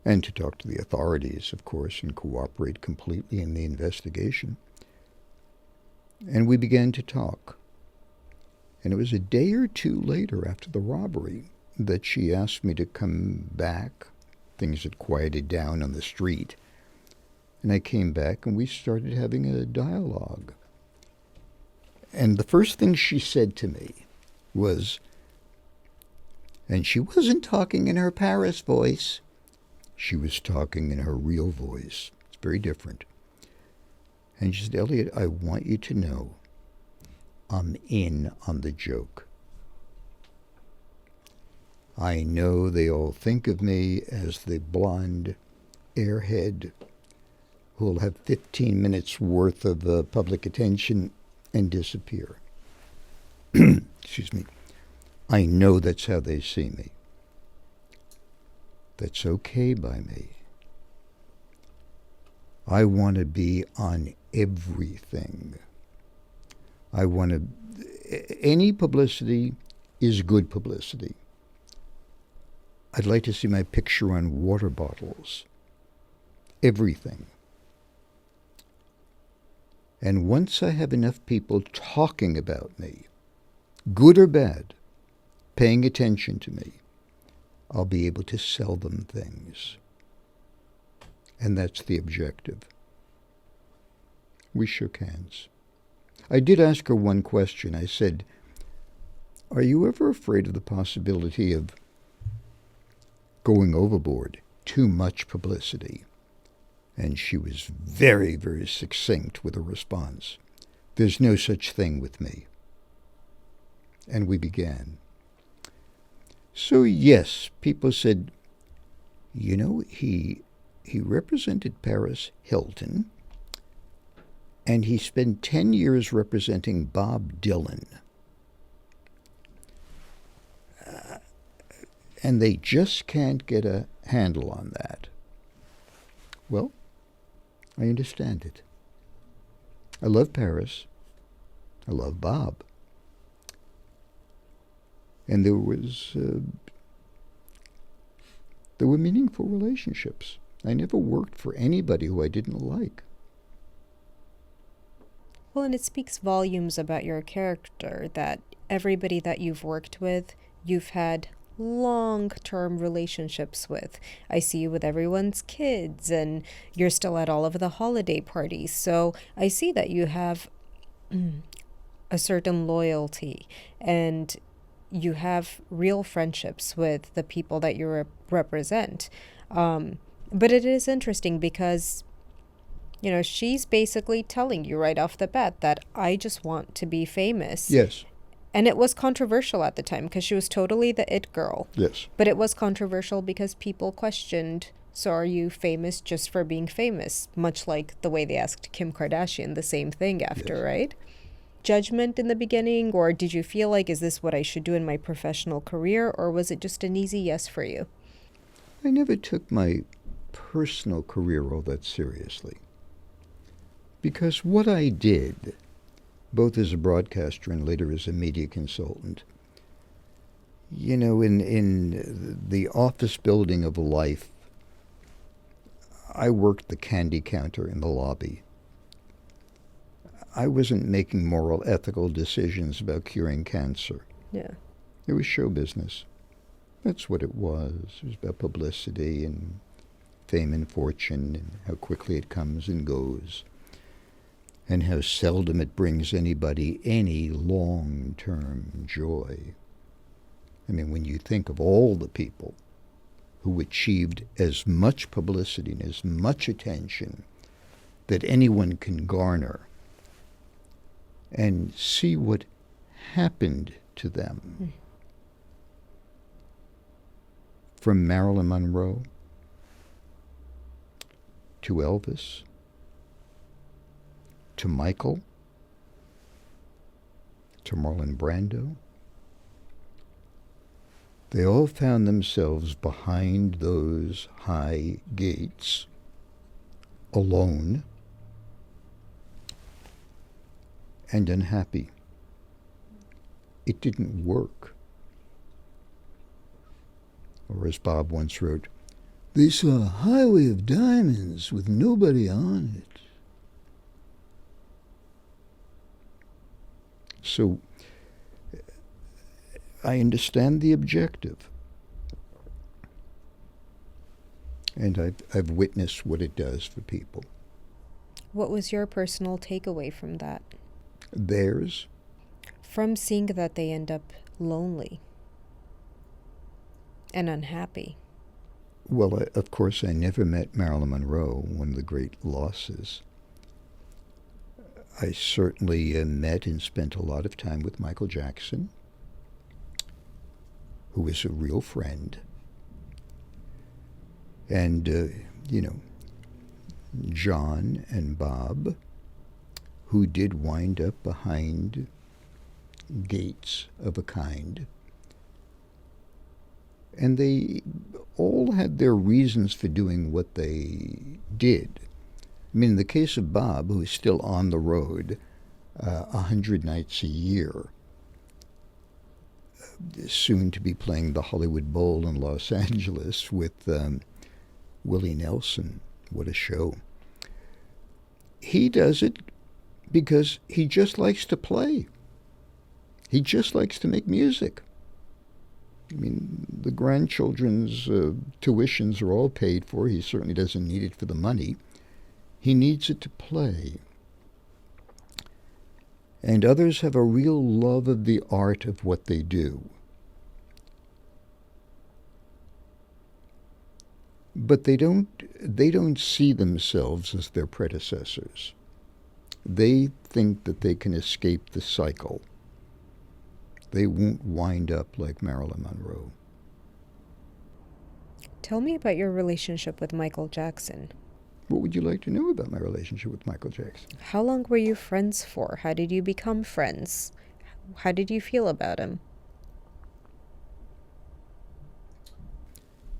And to talk to the authorities, of course, and cooperate completely in the investigation. And we began to talk. And it was a day or two later after the robbery that she asked me to come back. Things had quieted down on the street. And I came back and we started having a dialogue. And the first thing she said to me was, and she wasn't talking in her Paris voice. She was talking in her real voice. It's very different. And she said, Elliot, I want you to know I'm in on the joke. I know they all think of me as the blonde airhead who will have 15 minutes worth of public attention and disappear. Excuse me. I know that's how they see me. That's okay by me. I want to be on everything. I want to... Any publicity is good publicity. I'd like to see my picture on water bottles. Everything. And once I have enough people talking about me, good or bad, paying attention to me, I'll be able to sell them things. And that's the objective. We shook hands. I did ask her one question. I said, are you ever afraid of the possibility of going overboard? Too much publicity. And she was very, very succinct with a response. There's no such thing with me. And we began. So yes, people said, you know, he represented Paris Hilton, and he spent 10 years representing Bob Dylan. And they just can't get a handle on that. Well, I understand it. I love Paris. I love Bob. And there were meaningful relationships. I never worked for anybody who I didn't like.
Well, and it speaks volumes about your character that everybody that you've worked with, you've had long-term relationships with. I see you with everyone's kids, and you're still at all of the holiday parties. So I see that you have a certain loyalty, and you have real friendships with the people that you represent. But it is interesting because, you know, she's basically telling you right off the bat that I just want to be famous.
Yes.
And it was controversial at the time because she was totally the it girl.
Yes.
But it was controversial because people questioned, so are you famous just for being famous? Much like the way they asked Kim Kardashian the same thing after, yes. Right? Judgment in the beginning, or did you feel like, is this what I should do in my professional career, or was it just an easy yes for you?
I never took my personal career all that seriously. Because what I did, both as a broadcaster and later as a media consultant, you know, in the office building of life, I worked the candy counter in the lobby. I wasn't making moral, ethical decisions about curing cancer.
Yeah.
It was show business. That's what it was. It was about publicity and fame and fortune and how quickly it comes and goes and how seldom it brings anybody any long-term joy. I mean, when you think of all the people who achieved as much publicity and as much attention that anyone can garner and see what happened to them. From Marilyn Monroe to Elvis to Michael to Marlon Brando. They all found themselves behind those high gates, alone and unhappy. It didn't work. Or as Bob once wrote, they saw a highway of diamonds with nobody on it. So I understand the objective. And I've witnessed what it does for people.
What was your personal takeaway from that?
Theirs?
From seeing that they end up lonely and unhappy.
Well, of course, I never met Marilyn Monroe, one of the great losses. I certainly met and spent a lot of time with Michael Jackson, who was a real friend. And, John and Bob, who did wind up behind gates of a kind. And they all had their reasons for doing what they did. I mean, in the case of Bob, who is still on the road 100 nights a year, soon to be playing the Hollywood Bowl in Los Angeles with Willie Nelson. What a show. He does it because he just likes to play. He just likes to make music. I mean, the grandchildren's tuitions are all paid for. He certainly doesn't need it for the money. He needs it to play. And others have a real love of the art of what they do. But they don't see themselves as their predecessors. They think that they can escape the cycle. They won't wind up like Marilyn Monroe.
Tell me about your relationship with Michael Jackson.
What would you like to know about my relationship with Michael Jackson?
How long were you friends for? How did you become friends? How did you feel about him?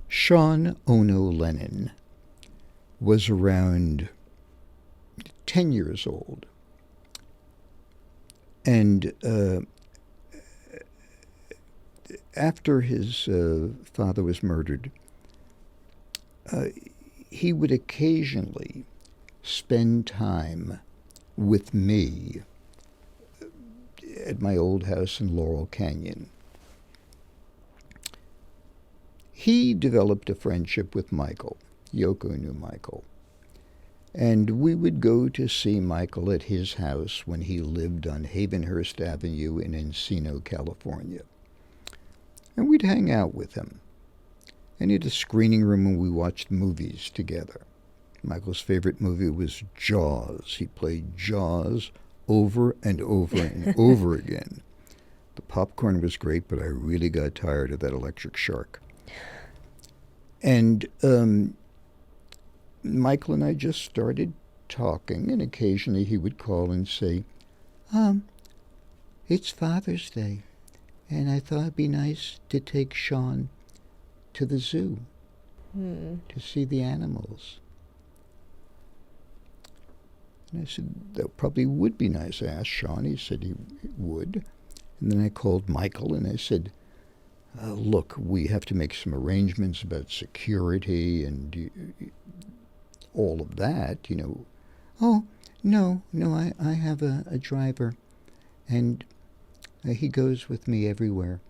Sean Ono Lennon was around 10 years old. And after his father was murdered, he would occasionally spend time with me at my old house in Laurel Canyon. He developed a friendship with Michael. Yoko knew Michael. And we would go to see Michael at his house when he lived on Havenhurst Avenue in Encino, California. And we'd hang out with him. And he had a screening room and we watched movies together. Michael's favorite movie was Jaws. He played Jaws over and over and over again. The popcorn was great, but I really got tired of that electric shark. And Michael and I just started talking, and occasionally he would call and say, it's Father's Day, and I thought it'd be nice to take Sean to the zoo to see the animals. And I said, that probably would be nice. I asked Sean. He said he would. And then I called Michael and I said, look, we have to make some arrangements about security and all of that, Oh, no, I have a driver, and he goes with me everywhere.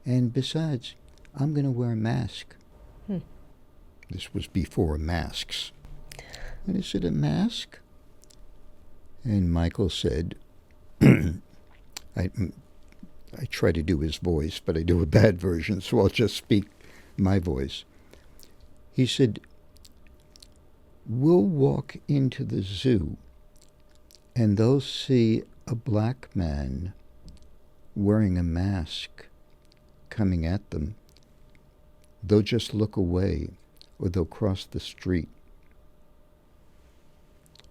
And besides, I'm going to wear a mask. This was before masks. And I said, a mask? And Michael said, I try to do his voice, but I do a bad version, so I'll just speak my voice. He said, we'll walk into the zoo and they'll see a black man wearing a mask coming at them. They'll just look away or they'll cross the street.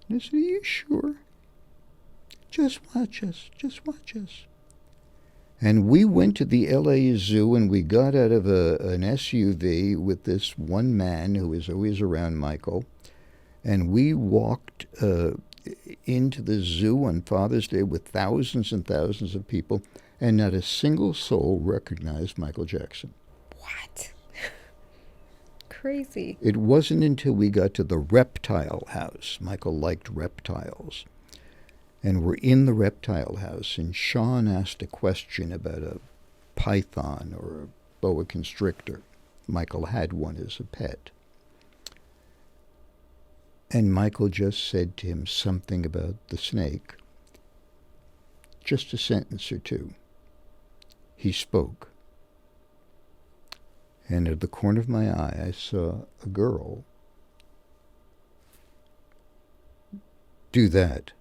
And I said, are you sure? Just watch us. Just watch us. And we went to the LA Zoo and we got out of an SUV with this one man who was always around Michael. And we walked into the zoo on Father's Day with thousands and thousands of people, and not a single soul recognized Michael Jackson.
What? Crazy.
It wasn't until we got to the reptile house. Michael liked reptiles. And we're in the reptile house, and Sean asked a question about a python or a boa constrictor. Michael had one as a pet. And Michael just said to him something about the snake. Just a sentence or two. He spoke. And at the corner of my eye, I saw a girl do that.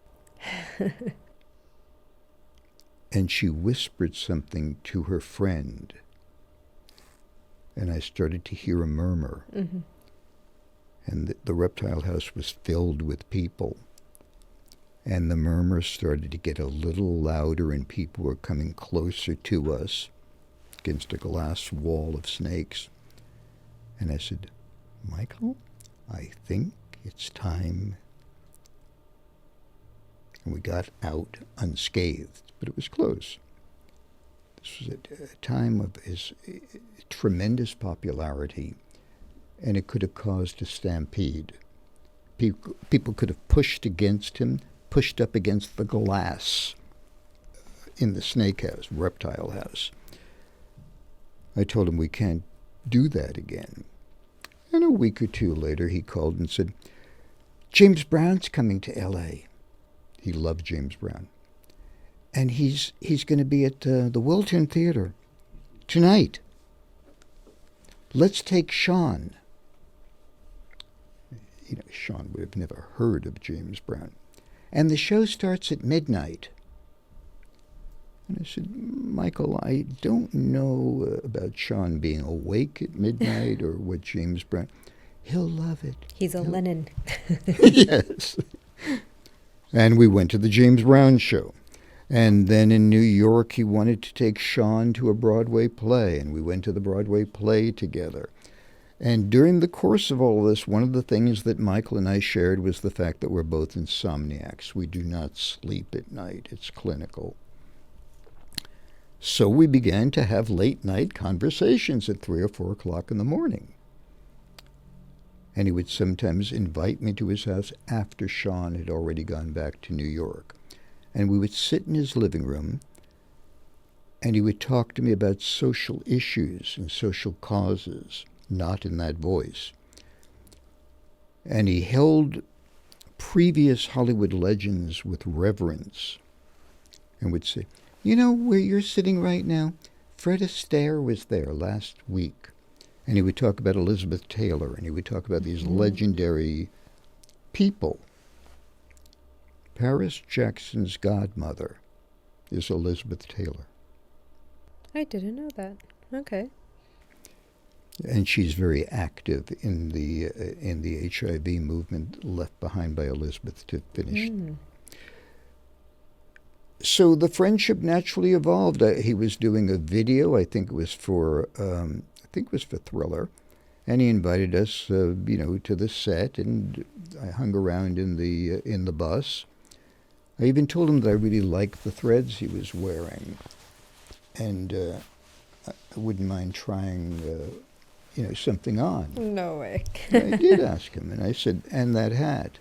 And she whispered something to her friend. And I started to hear a murmur. Mm-hmm. And the reptile house was filled with people. And the murmur started to get a little louder, and people were coming closer to us against a glass wall of snakes. And I said, Michael, I think it's time. And we got out unscathed, but it was close. This was a time of his tremendous popularity, and it could have caused a stampede. People could have pushed against him, pushed up against the glass in the snake house, reptile house. I told him we can't do that again. And a week or two later, he called and said, James Brown's coming to L.A. He loved James Brown. And he's going to be at the Wiltern Theater tonight. Let's take Sean. You know, Sean would have never heard of James Brown. And the show starts at midnight. And I said, Michael, I don't know about Sean being awake at midnight or what James Brown. He'll love it.
He's a Lennon.
Yes. And we went to the James Brown show. And then in New York, he wanted to take Sean to a Broadway play, and we went to the Broadway play together. And during the course of all of this, one of the things that Michael and I shared was the fact that we're both insomniacs. We do not sleep at night. It's clinical. So we began to have late-night conversations at 3 or 4 o'clock in the morning. And he would sometimes invite me to his house after Sean had already gone back to New York. And we would sit in his living room, and he would talk to me about social issues and social causes, not in that voice. And he held previous Hollywood legends with reverence and would say, you know where you're sitting right now? Fred Astaire was there last week. And he would talk about Elizabeth Taylor, and he would talk about these legendary people. Paris Jackson's godmother is Elizabeth Taylor.
I didn't know that. Okay.
And she's very active in the HIV movement left behind by Elizabeth to finish. So the friendship naturally evolved. He was doing a video. I think it was for Thriller, and he invited us, to the set, and I hung around in the bus. I even told him that I really liked the threads he was wearing, and I wouldn't mind trying, something on.
No way.
I did ask him, and I said, and that hat.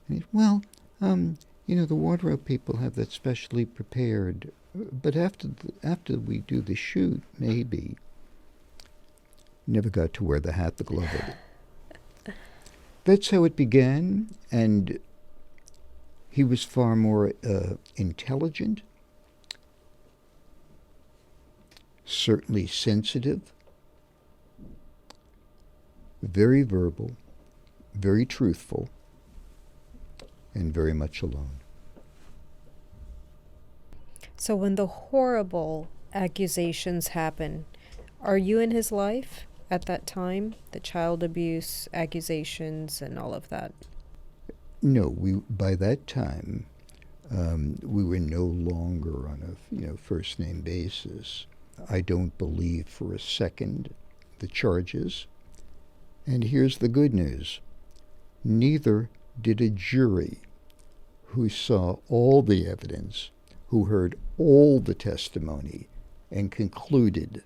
And he, well, the wardrobe people have that specially prepared, but after we do the shoot, maybe. Never got to wear the hat, the glove of it. That's how it began, and he was far more intelligent, certainly sensitive, very verbal, very truthful, and very much alone.
So when the horrible accusations happen, are you in his life at that time? The child abuse accusations and all of that?
No, by that time, we were no longer on a first name basis. I don't believe for a second the charges. And here's the good news. Neither did a jury who saw all the evidence, who heard all the testimony, and concluded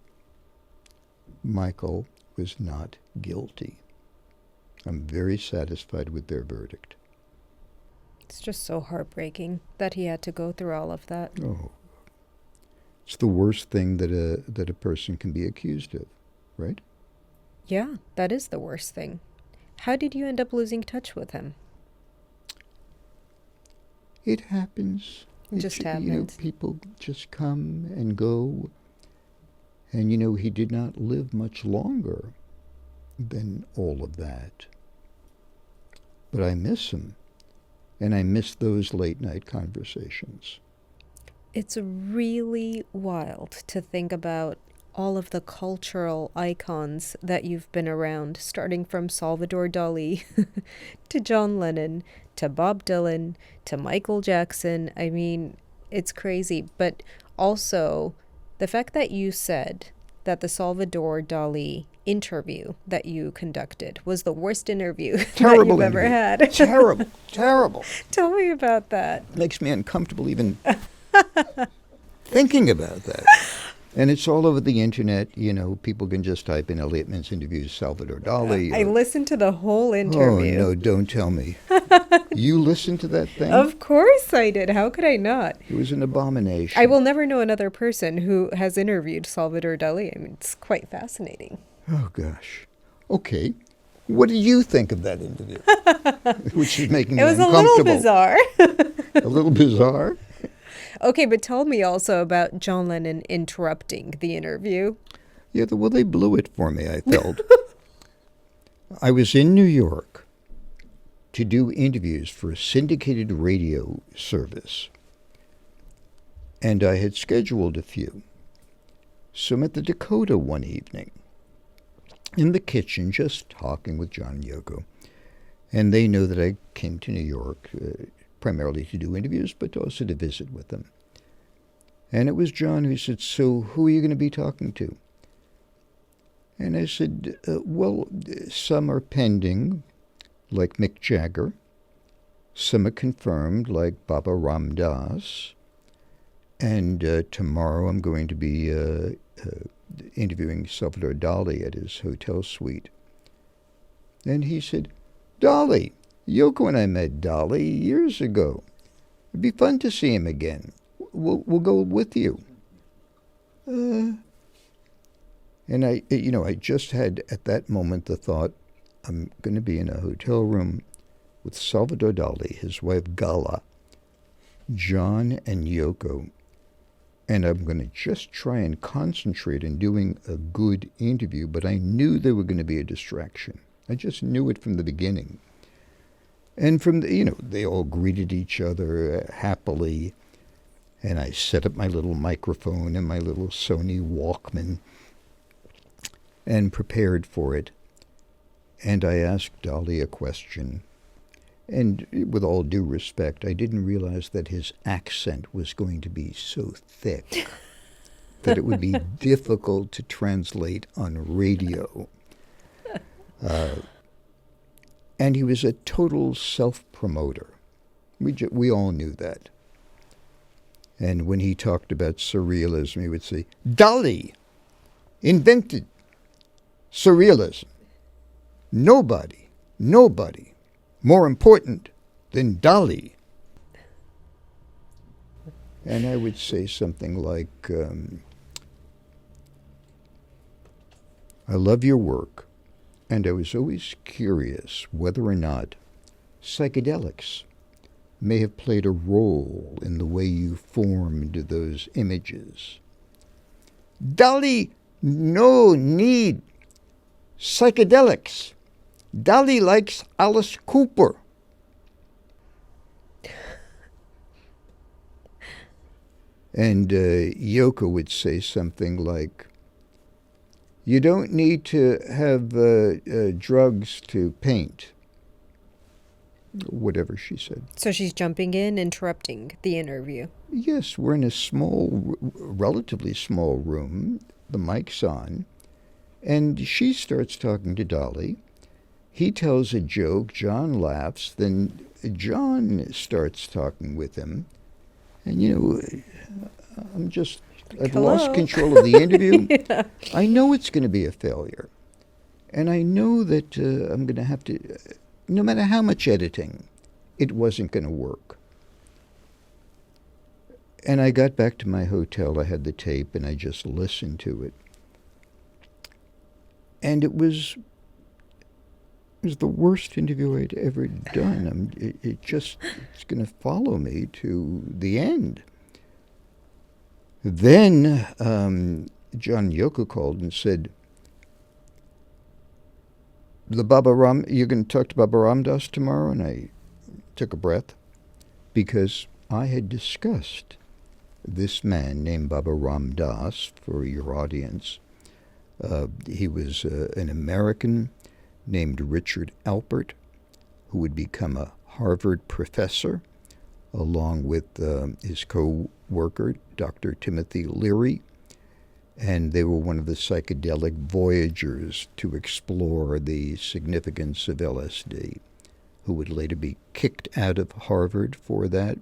Michael was not guilty. I'm very satisfied with their verdict.
It's just so heartbreaking that he had to go through all of that.
Oh, it's the worst thing that a person can be accused of, right?
Yeah, that is the worst thing. How did you end up losing touch with him?
It happens.
It just happens.
People just come and go. And, he did not live much longer than all of that. But I miss him. And I miss those late night conversations.
It's really wild to think about all of the cultural icons that you've been around, starting from Salvador Dalí to John Lennon to Bob Dylan to Michael Jackson. I mean, it's crazy. But also the fact that you said that the Salvador Dalí interview that you conducted was the worst interview that you've ever had.
Terrible.
Tell me about that.
Makes me uncomfortable even thinking about that. And it's all over the internet. People can just type in Elliot Mintz interviews Salvador Dalí.
I listened to the whole interview.
Oh, no, don't tell me. You listened to that thing?
Of course I did. How could I not?
It was an abomination.
I will never know another person who has interviewed Salvador Dalí. I mean, it's quite fascinating.
Oh, gosh. Okay. What do you think of that interview? Which is making me uncomfortable.
It was a little bizarre.
A little bizarre?
Okay, but tell me also about John Lennon interrupting the interview.
Yeah, well, they blew it for me, I felt. I was in New York to do interviews for a syndicated radio service, and I had scheduled a few. So I'm at the Dakota one evening, in the kitchen, just talking with John and Yoko, and they know that I came to New York primarily to do interviews, but also to visit with them. And it was John who said, "So who are you going to be talking to?" And I said, well, some are pending, like Mick Jagger. Some are confirmed, like Baba Ram Das. And tomorrow I'm going to be interviewing Salvador Dalí at his hotel suite. And he said, "Dalí, Yoko and I met Dali years ago. It'd be fun to see him again. We'll go with you." And I just had at that moment the thought, I'm going to be in a hotel room with Salvador Dalí, his wife Gala, John and Yoko, and I'm going to just try and concentrate on doing a good interview, but I knew there were going to be a distraction. I just knew it from the beginning. And from they all greeted each other happily, and I set up my little microphone and my little Sony Walkman and prepared for it. And I asked Dalí a question. And with all due respect, I didn't realize that his accent was going to be so thick that it would be difficult to translate on radio. And he was a total self-promoter. We all knew that. And when he talked about surrealism, he would say, "Dali invented surrealism. Nobody more important than Dali." And I would say something like, "I love your work. And I was always curious whether or not psychedelics may have played a role in the way you formed those images. Dali no need psychedelics. Dali likes Alice Cooper. And Yoko would say something like, you don't need to have drugs to paint. Whatever she said.
So she's jumping in, interrupting the interview.
Yes, we're in a small, relatively small room. The mic's on. And she starts talking to Dali. He tells a joke. John laughs. Then John starts talking with him. And, I've lost control of the interview.
Yeah.
I know it's going to be a failure. And I know that I'm going to have to, no matter how much editing, it wasn't going to work. And I got back to my hotel. I had the tape, and I just listened to it. And it was the worst interview I'd ever done. It's going to follow me to the end. Then John Yoko called and said, you're going to talk to Baba Ram Das tomorrow? And I took a breath, because I had discussed this man named Baba Ram Das for your audience. He was an American named Richard Alpert, who would become a Harvard professor, along with his co-worker, Dr. Timothy Leary. And they were one of the psychedelic voyagers to explore the significance of LSD, who would later be kicked out of Harvard for that,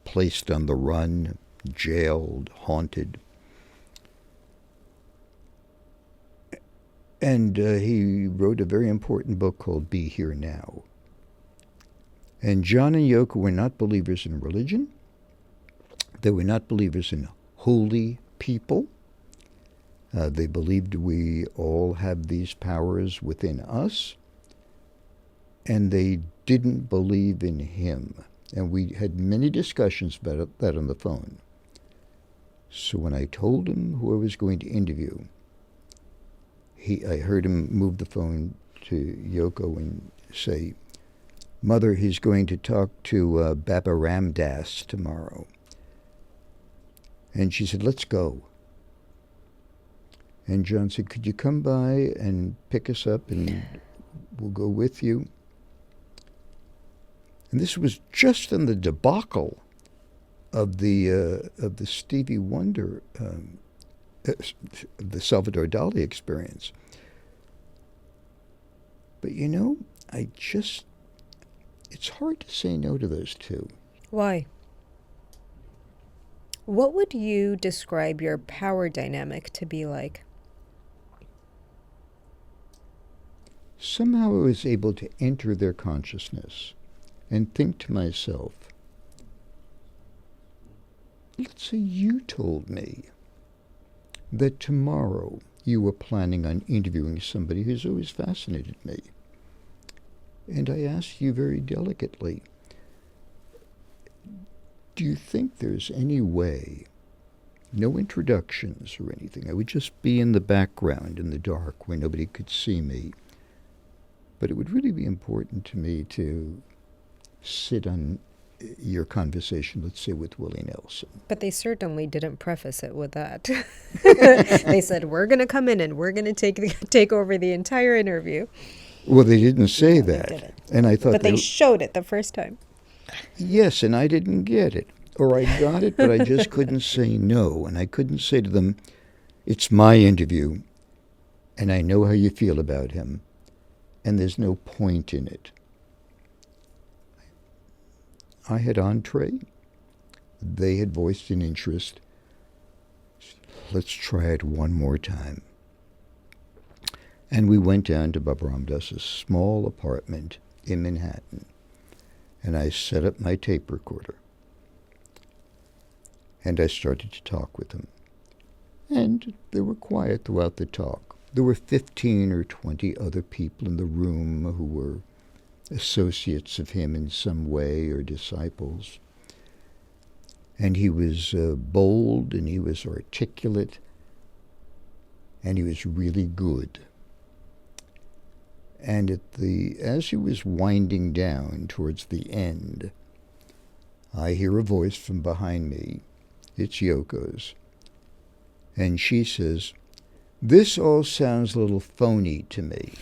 placed on the run, jailed, haunted. And he wrote a very important book called Be Here Now. And John and Yoko were not believers in religion. They were not believers in holy people. They believed we all have these powers within us. And they didn't believe in him. And we had many discussions about that on the phone. So when I told him who I was going to interview, I heard him move the phone to Yoko and say, Mother, he's going to talk to Baba Ram Das tomorrow. And she said, let's go. And John said, could you come by and pick us up, and we'll go with you? And this was just in the debacle of the Stevie Wonder, the Salvador Dalí experience. But it's hard to say no to those two.
Why? What would you describe your power dynamic to be like?
Somehow I was able to enter their consciousness and think to myself, let's say you told me that tomorrow you were planning on interviewing somebody who's always fascinated me. And I asked you very delicately, do you think there's any way, no introductions or anything, I would just be in the background in the dark where nobody could see me, but it would really be important to me to sit on your conversation, let's say, with Willie Nelson.
But they certainly didn't preface it with that. They said, we're going to come in and we're going to take over the entire interview.
Well, they didn't say that.
They didn't.
And I thought
but they showed it the first time.
Yes, and I didn't get it. Or I got it, but I just couldn't say no. And I couldn't say to them, it's my interview, and I know how you feel about him, and there's no point in it. I had entree. They had voiced an interest. Let's try it one more time. And we went down to Baba Ram Das's small apartment in Manhattan, and I set up my tape recorder. And I started to talk with him. And they were quiet throughout the talk. There were 15 or 20 other people in the room who were associates of him in some way or disciples. And he was bold, and he was articulate, and he was really good. And as he was winding down towards the end, I hear a voice from behind me. It's Yoko's. And she says, "This all sounds a little phony to me."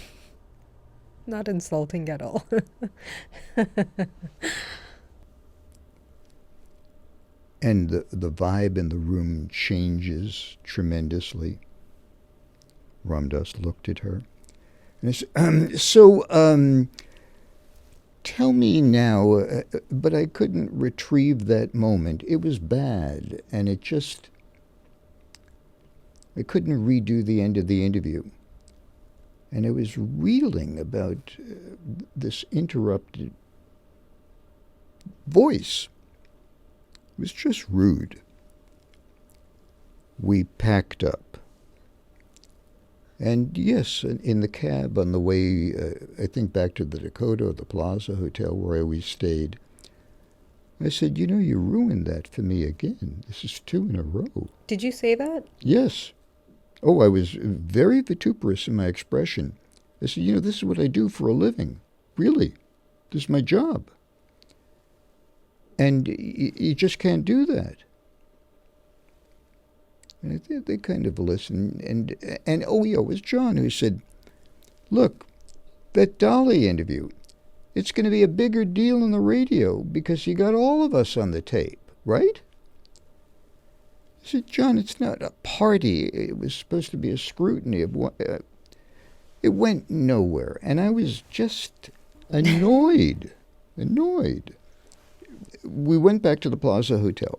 Not insulting at all.
And the vibe in the room changes tremendously. Ramdas looked at her. And I said, tell me now, but I couldn't retrieve that moment. It was bad, and I couldn't redo the end of the interview. And I was reeling about this interrupted voice. It was just rude. We packed up. And yes, in the cab on the way, I think back to the Dakota or the Plaza Hotel where we stayed, I said, you ruined that for me again. This is 2 in a row.
Did you say that?
Yes. Oh, I was very vituperous in my expression. I said, this is what I do for a living. Really. This is my job. And you just can't do that. And I think they kind of listened. And oh, yeah, it was John who said, "Look, that Dali interview, it's going to be a bigger deal on the radio because you got all of us on the tape, right?" I said, "John, it's not a party. It was supposed to be a scrutiny of what..." It went nowhere. And I was just annoyed. We went back to the Plaza Hotel.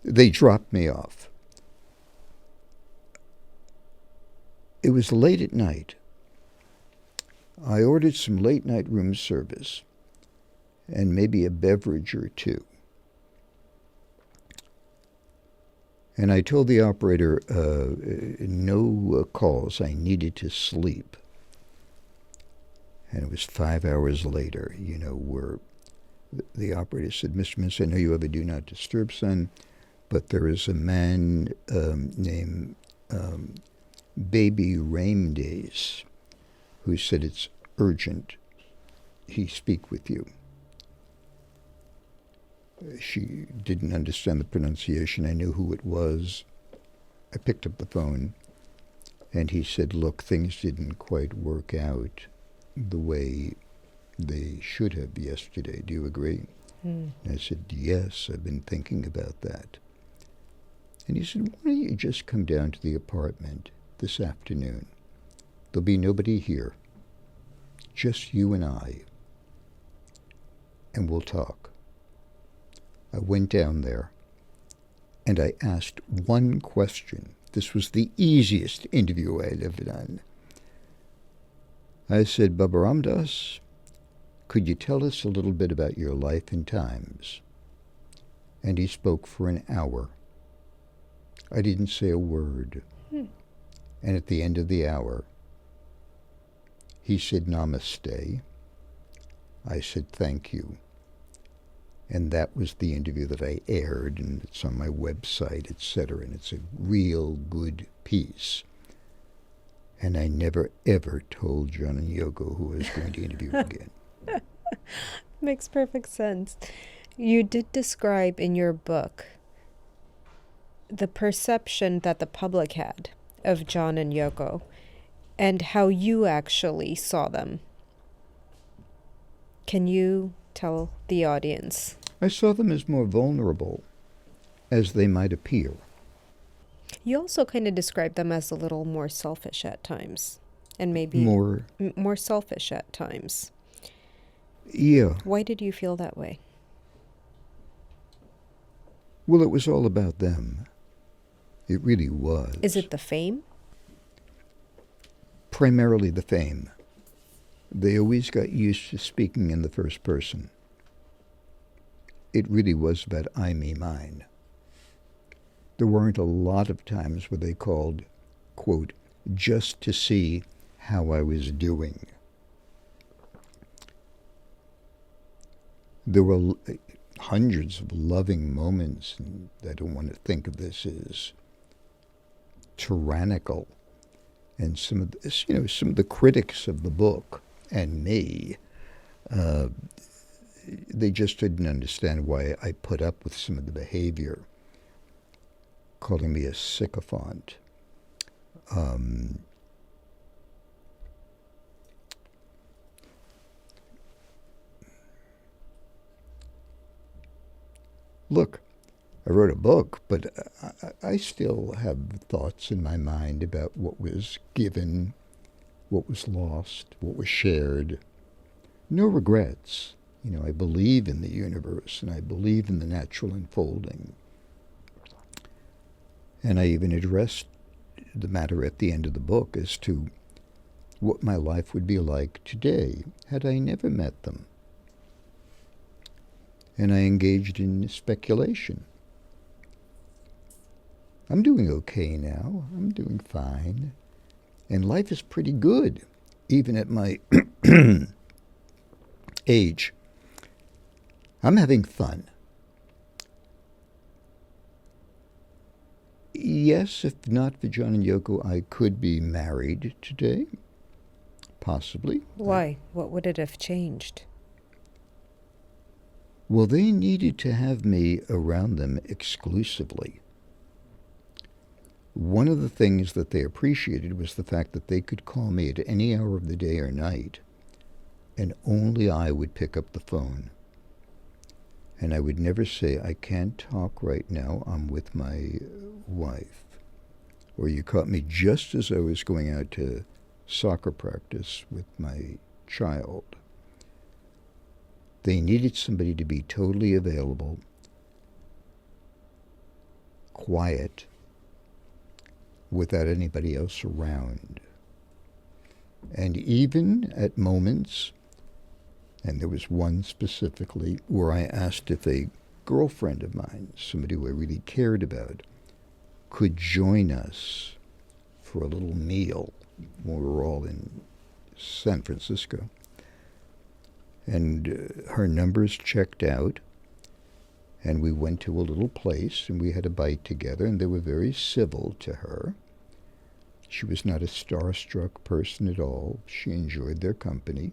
They dropped me off. It was late at night. I ordered some late-night room service and maybe a beverage or two. And I told the operator, no calls. I needed to sleep. And it was 5 hours later, where the operator said, "Mr. Mintz, I know you have a do not disturb sign, but there is a man named Baby Rain Days who said it's urgent he speak with you." She didn't understand the pronunciation. I knew who it was. I picked up the phone, and he said, "Look, things didn't quite work out the way they should have yesterday. Do you agree?" And I said, "Yes, I've been thinking about that." And he said, "Why don't you just come down to the apartment this afternoon? There'll be nobody here, just you and I, and we'll talk." I went down there, and I asked one question. This was the easiest interview I had ever done. I said, "Baba Ramdas, could you tell us a little bit about your life and times?" And he spoke for an hour. I didn't say a word. And at the end of the hour, he said, "Namaste." I said, "Thank you." And that was the interview that I aired, and it's on my website, etc. And it's a real good piece. And I never, ever told John and Yoko who I was going to interview again.
Makes perfect sense. You did describe in your book the perception that the public had of John and Yoko and how you actually saw them. Can you tell the audience?
I saw them as more vulnerable as they might appear.
You also kind of described them as a little more selfish at times, and maybe
more
selfish at times.
Yeah.
Why did you feel that way?
Well, it was all about them. It really was.
Is it the fame?
Primarily the fame. They always got used to speaking in the first person. It really was about I, me, mine. There weren't a lot of times where they called, quote, just to see how I was doing. There were hundreds of loving moments, and I don't want to think of this as tyrannical. And some of the critics of the book and me, they just didn't understand why I put up with some of the behavior, calling me a sycophant. Look, I wrote a book, but I still have thoughts in my mind about what was given, what was lost, what was shared. No regrets. I believe in the universe, and I believe in the natural unfolding. And I even addressed the matter at the end of the book as to what my life would be like today had I never met them. And I engaged in speculation. I'm doing okay now. I'm doing fine. And life is pretty good, even at my age. I'm having fun. Yes, if not for John and Yoko, I could be married today. Possibly.
Why? What would it have changed?
Well, they needed to have me around them exclusively. One of the things that they appreciated was the fact that they could call me at any hour of the day or night, and only I would pick up the phone. And I would never say, I can't talk right now, I'm with my wife. Or you caught me just as I was going out to soccer practice with my child. They needed somebody to be totally available, quiet, without anybody else around. And even at moments, and there was one specifically where I asked if a girlfriend of mine, somebody who I really cared about, could join us for a little meal when we were all in San Francisco. And her numbers checked out, and we went to a little place, and we had a bite together, and they were very civil to her. She was not a starstruck person at all. She enjoyed their company.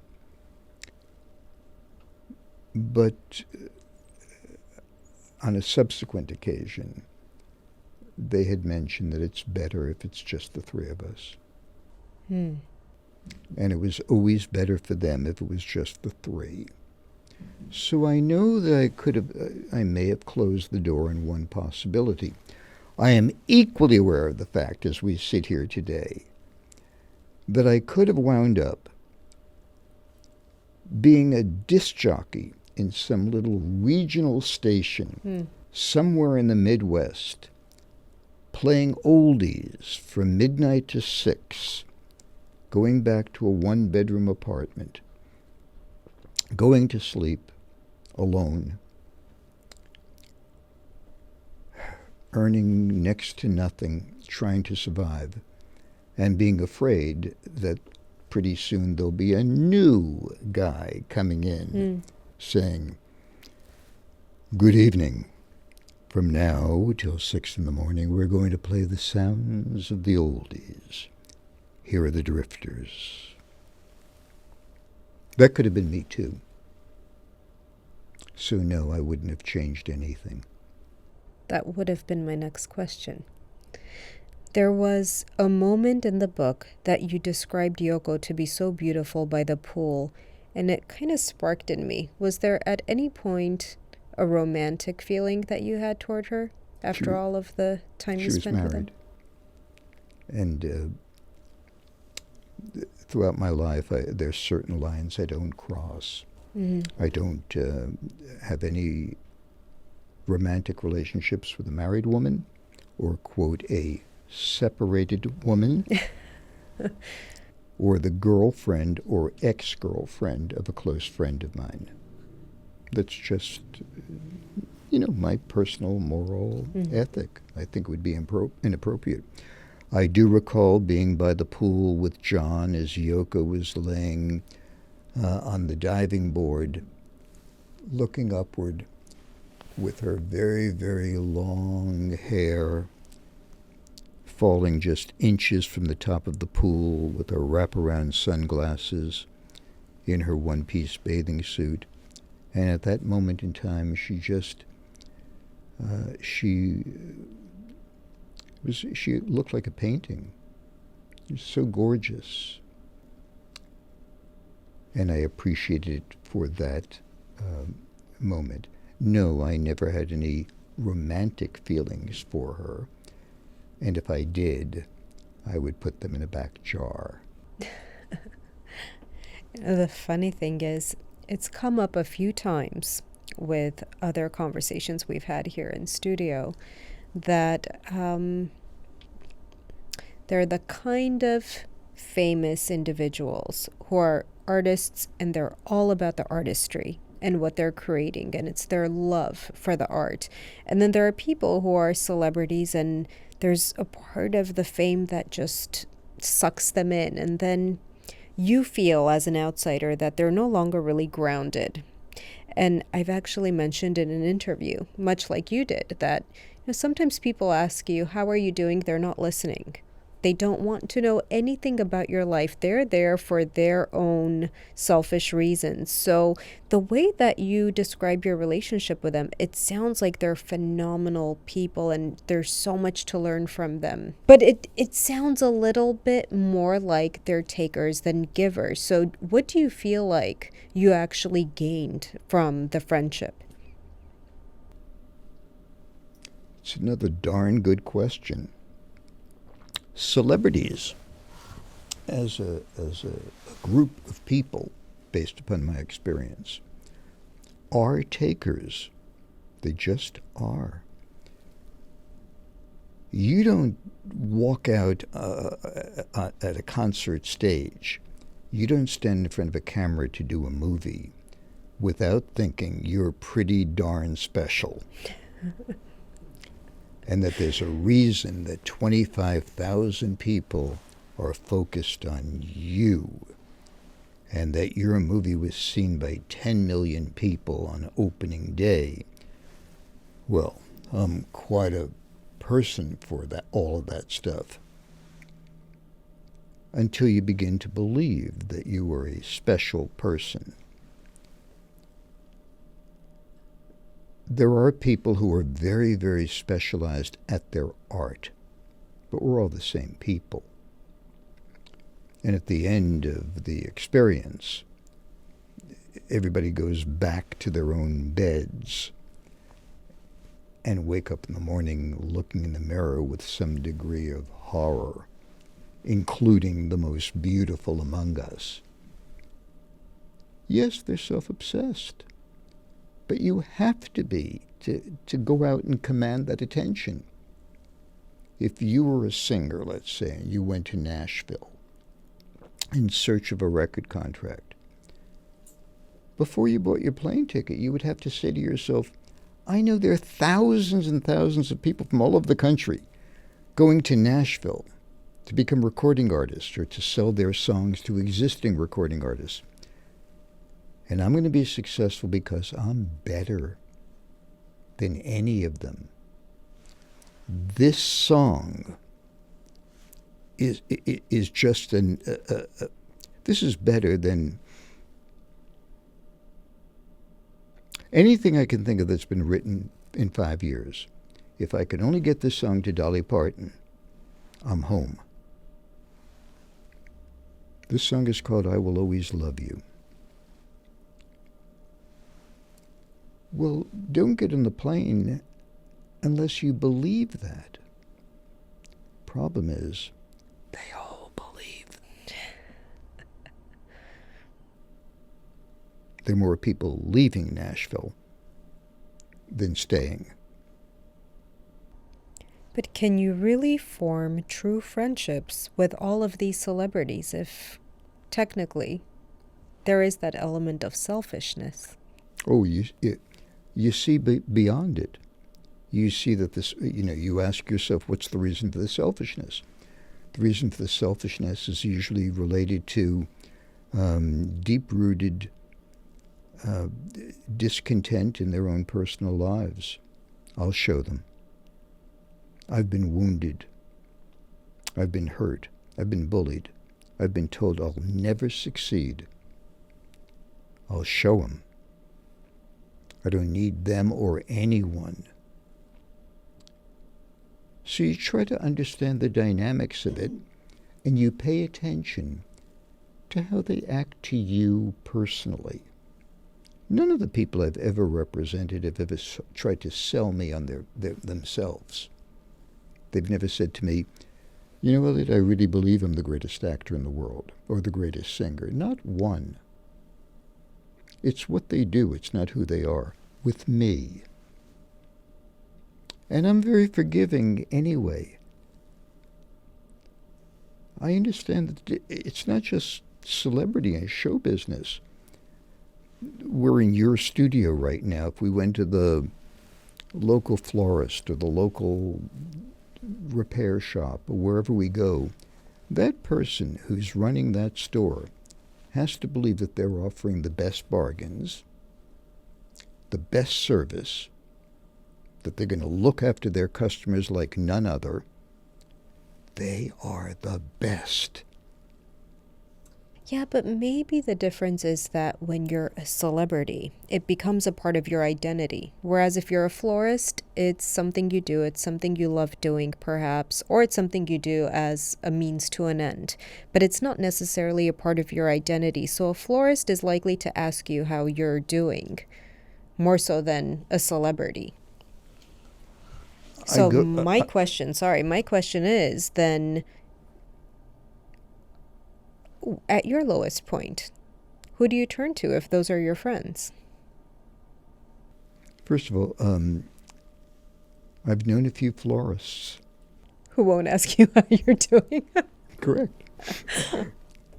But on a subsequent occasion, they had mentioned that it's better if it's just the three of us. And it was always better for them if it was just the three. So I know that I may have closed the door on one possibility. I am equally aware of the fact, as we sit here today, that I could have wound up being a disc jockey in some little regional station somewhere in the Midwest, playing oldies from midnight to 6, going back to a one-bedroom apartment, going to sleep alone, earning next to nothing, trying to survive, and being afraid that pretty soon there'll be a new guy coming in saying, "Good evening. From now till 6 in the morning, we're going to play the sounds of the oldies. Here are the drifters." That could have been me too. So no, I wouldn't have changed anything.
That would have been my next question. There was a moment in the book that you described Yoko to be so beautiful by the pool, and it kind of sparked in me. Was there at any point a romantic feeling that you had toward her after all of the time you spent with her?
She was married. And throughout my life, there's certain lines I don't cross. I don't have any romantic relationships with a married woman or, quote, a separated woman or the girlfriend or ex-girlfriend of a close friend of mine. That's just, my personal moral ethic. I think it would be inappropriate. I do recall being by the pool with John as Yoko was laying on the diving board, looking upward with her very, very long hair falling just inches from the top of the pool with her wraparound sunglasses in her one-piece bathing suit. And at that moment in time, she looked like a painting. She was so gorgeous. And I appreciated it for that moment. No, I never had any romantic feelings for her. And if I did, I would put them in a back jar.
The funny thing is, it's come up a few times with other conversations we've had here in studio that they're the kind of famous individuals who are artists and they're all about the artistry and what they're creating, and it's their love for the art. And then there are people who are celebrities and there's a part of the fame that just sucks them in, and then you feel as an outsider that they're no longer really grounded. And I've actually mentioned in an interview, much like you did, that sometimes people ask you, how are you doing? They're not listening. They don't want to know anything about your life. They're there for their own selfish reasons. So the way that you describe your relationship with them, it sounds like they're phenomenal people and there's so much to learn from them. But it sounds a little bit more like they're takers than givers. So what do you feel like you actually gained from the friendship?
It's another darn good question. Celebrities, as a group of people, based upon my experience, are takers. They just are. You don't walk out at a concert stage. You don't stand in front of a camera to do a movie without thinking you're pretty darn special. And that there's a reason that 25,000 people are focused on you, and that your movie was seen by 10 million people on opening day. Well, I'm quite a person for that, all of that stuff. Until you begin to believe that you are a special person. There are people who are very, very specialized at their art, but we're all the same people. And at the end of the experience, everybody goes back to their own beds and wake up in the morning looking in the mirror with some degree of horror, including the most beautiful among us. Yes, they're self-obsessed. But you have to be to go out and command that attention. If you were a singer, let's say, and you went to Nashville in search of a record contract, before you bought your plane ticket, you would have to say to yourself, I know there are thousands and thousands of people from all over the country going to Nashville to become recording artists or to sell their songs to existing recording artists. And I'm going to be successful because I'm better than any of them. This song is just this is better than anything I can think of that's been written in 5 years. If I can only get this song to Dolly Parton, I'm home. This song is called I Will Always Love You. Well, don't get on the plane unless you believe that. Problem is, they all believe. There are more people leaving Nashville than staying.
But can you really form true friendships with all of these celebrities if technically there is that element of selfishness?
Oh, you see beyond it. You see that this, you ask yourself, what's the reason for the selfishness? The reason for the selfishness is usually related to deep-rooted discontent in their own personal lives. I'll show them. I've been wounded I've been hurt. I've been bullied. I've been told I'll never succeed. I'll show them. I don't need them or anyone. So you try to understand the dynamics of it, and you pay attention to how they act to you personally. None of the people I've ever represented have ever tried to sell me on themselves. They've never said to me, you know, Elliot, I really believe I'm the greatest actor in the world, or the greatest singer. Not one. It's what they do, it's not who they are, with me. And I'm very forgiving anyway. I understand that it's not just celebrity and show business. We're in your studio right now. If we went to the local florist or the local repair shop or wherever we go, that person who's running that store has to believe that they're offering the best bargains, the best service, that they're going to look after their customers like none other. They are the best.
Yeah, but maybe the difference is that when you're a celebrity, it becomes a part of your identity. Whereas if you're a florist, it's something you do, it's something you love doing perhaps, or it's something you do as a means to an end. But it's not necessarily a part of your identity. So a florist is likely to ask you how you're doing, more so than a celebrity. So my question is then, at your lowest point, who do you turn to if those are your friends?
First of all, I've known a few florists.
Who won't ask you how you're doing?
Correct.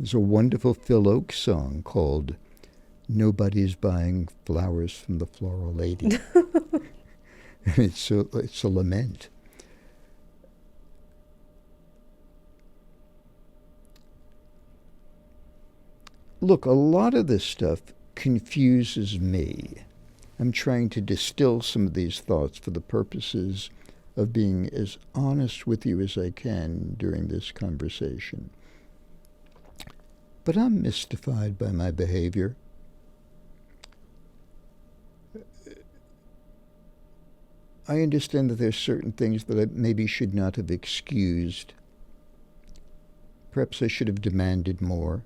There's a wonderful Phil Oakes song called Nobody's Buying Flowers from the Floral Lady. It's a lament. Look, a lot of this stuff confuses me. I'm trying to distill some of these thoughts for the purposes of being as honest with you as I can during this conversation. But I'm mystified by my behavior. I understand that there's certain things that I maybe should not have excused. Perhaps I should have demanded more.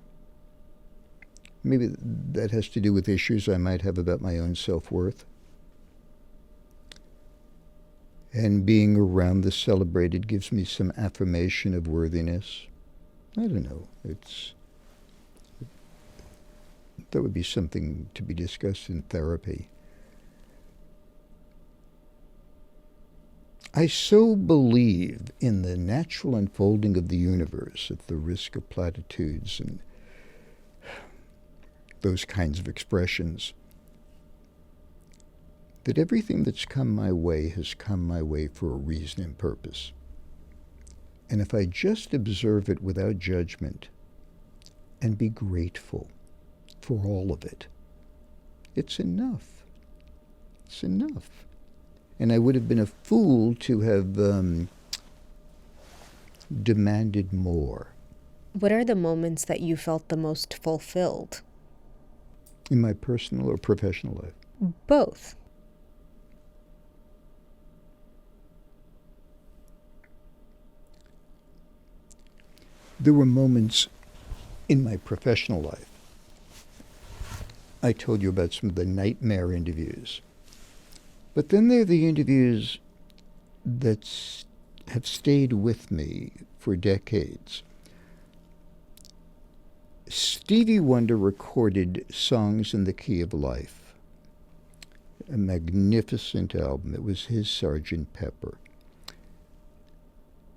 Maybe that has to do with issues I might have about my own self-worth. And being around the celebrated gives me some affirmation of worthiness. I don't know. That would be something to be discussed in therapy. I so believe in the natural unfolding of the universe, at the risk of platitudes and those kinds of expressions, that everything that's come my way has come my way for a reason and purpose. And if I just observe it without judgment and be grateful for all of it, it's enough. It's enough. And I would have been a fool to have demanded more.
What are the moments that you felt the most fulfilled?
In my personal or professional life?
Both.
There were moments in my professional life. I told you about some of the nightmare interviews. But then there are the interviews that have stayed with me for decades. Stevie Wonder recorded Songs in the Key of Life, a magnificent album. It was his Sgt. Pepper.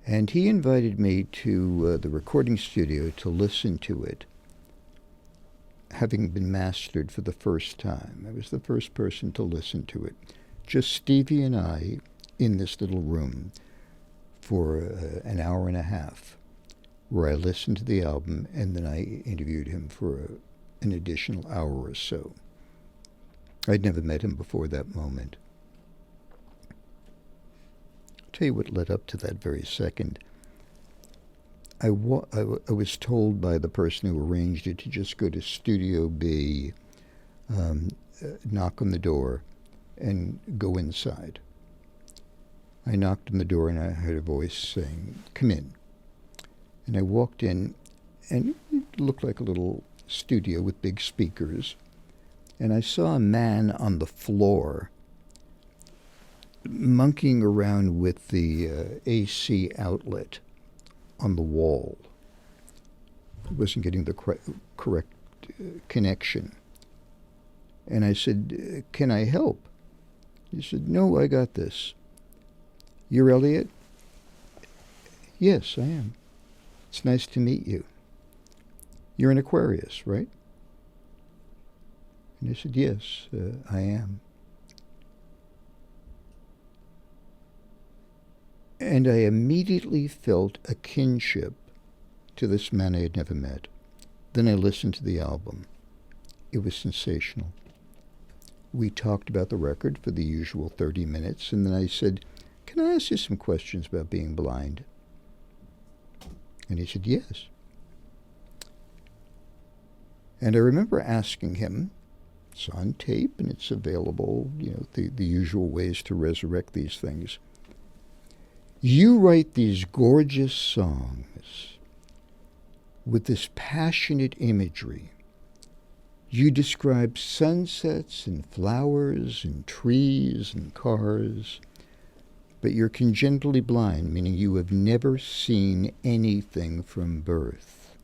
And he invited me to the recording studio to listen to it, having been mastered for the first time. I was the first person to listen to it. Just Stevie and I in this little room for an hour and a half, where I listened to the album and then I interviewed him for an additional hour or so. I'd never met him before that moment. I'll tell you what led up to that very second. I was told by the person who arranged it to just go to Studio B, knock on the door, and go inside. I knocked on the door and I heard a voice saying, "Come in." And I walked in, and it looked like a little studio with big speakers. And I saw a man on the floor monkeying around with the AC outlet on the wall. He wasn't getting the correct connection. And I said, "Can I help?" He said, "No, I got this." "You're Elliot?" "Yes, I am. It's nice to meet you. You're an Aquarius, right?" And I said, "Yes, I am." And I immediately felt a kinship to this man I had never met. Then I listened to the album. It was sensational. We talked about the record for the usual 30 minutes, and then I said, "Can I ask you some questions about being blind?" And he said, "Yes." And I remember asking him, it's on tape and it's available, the usual ways to resurrect these things. "You write these gorgeous songs with this passionate imagery. You describe sunsets and flowers and trees and cars, but you're congenitally blind, meaning you have never seen anything from birth.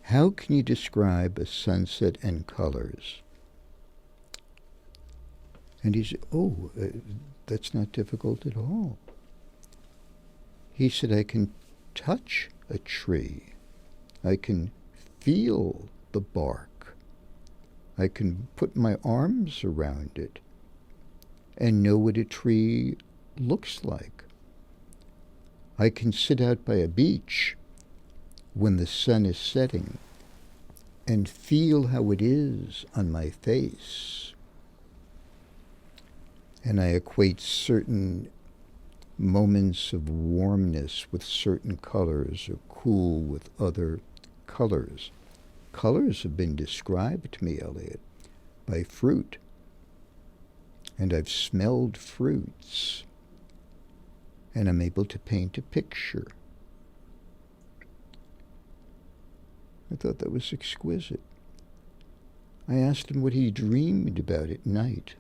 How can you describe a sunset and colors?" And he said, that's not difficult at all. He said, "I can touch a tree. I can feel the bark. I can put my arms around it and know what a tree looks like. I can sit out by a beach when the sun is setting and feel how it is on my face. And I equate certain moments of warmness with certain colors, or cool with other colors. Colors have been described to me, Elliot, by fruit. And I've smelled fruits. And I'm able to paint a picture." I thought that was exquisite. I asked him what he dreamed about at night.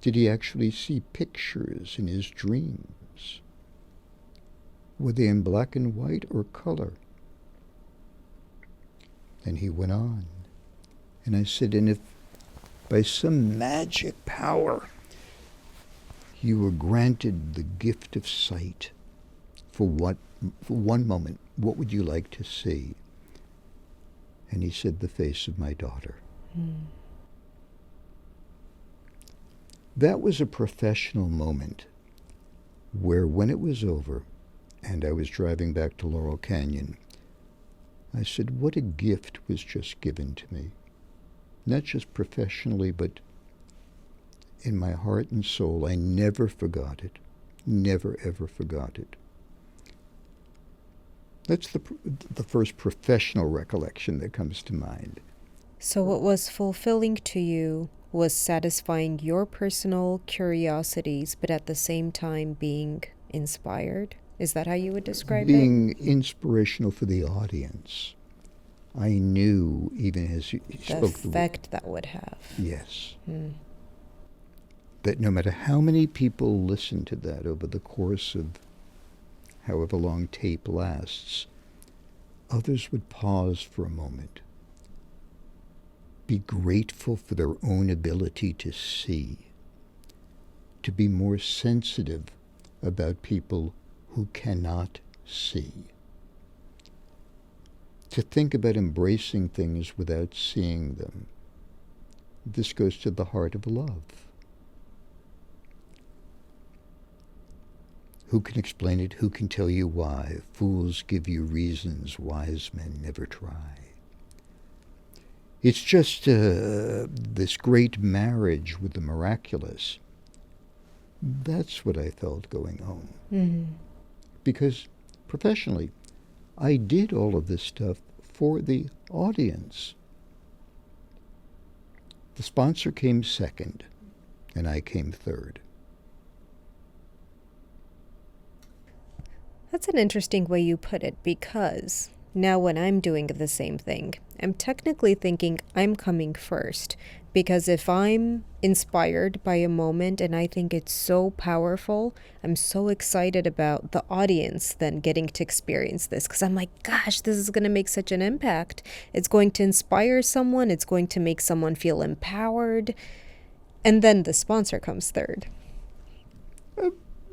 Did he actually see pictures in his dreams? Were they in black and white or color? And he went on. And I said, "And if by some magic power you were granted the gift of sight, for one moment, what would you like to see?" And he said, "The face of my daughter." That was a professional moment where, when it was over and I was driving back to Laurel Canyon, I said, what a gift was just given to me. Not just professionally, but in my heart and soul. I never forgot it. Never, ever forgot it. That's the first professional recollection that comes to mind.
So what was fulfilling to you was satisfying your personal curiosities, but at the same time being inspired? Is that how you would describe it?
Being inspirational for the audience. I knew, even as he spoke
the effect that would have.
Yes. That no matter how many people listen to that over the course of however long tape lasts, others would pause for a moment, be grateful for their own ability to see, to be more sensitive about people who cannot see, to think about embracing things without seeing them. This goes to the heart of love. Who can explain it? Who can tell you why? Fools give you reasons, wise men never try. It's just this great marriage with the miraculous. That's what I felt going home.
Mm-hmm.
Because professionally, I did all of this stuff for the audience. The sponsor came second, and I came third.
That's an interesting way you put it, because now when I'm doing the same thing, I'm technically thinking I'm coming first. Because if I'm inspired by a moment and I think it's so powerful, I'm so excited about the audience then getting to experience this. Because I'm like, gosh, this is going to make such an impact. It's going to inspire someone. It's going to make someone feel empowered. And then the sponsor comes third.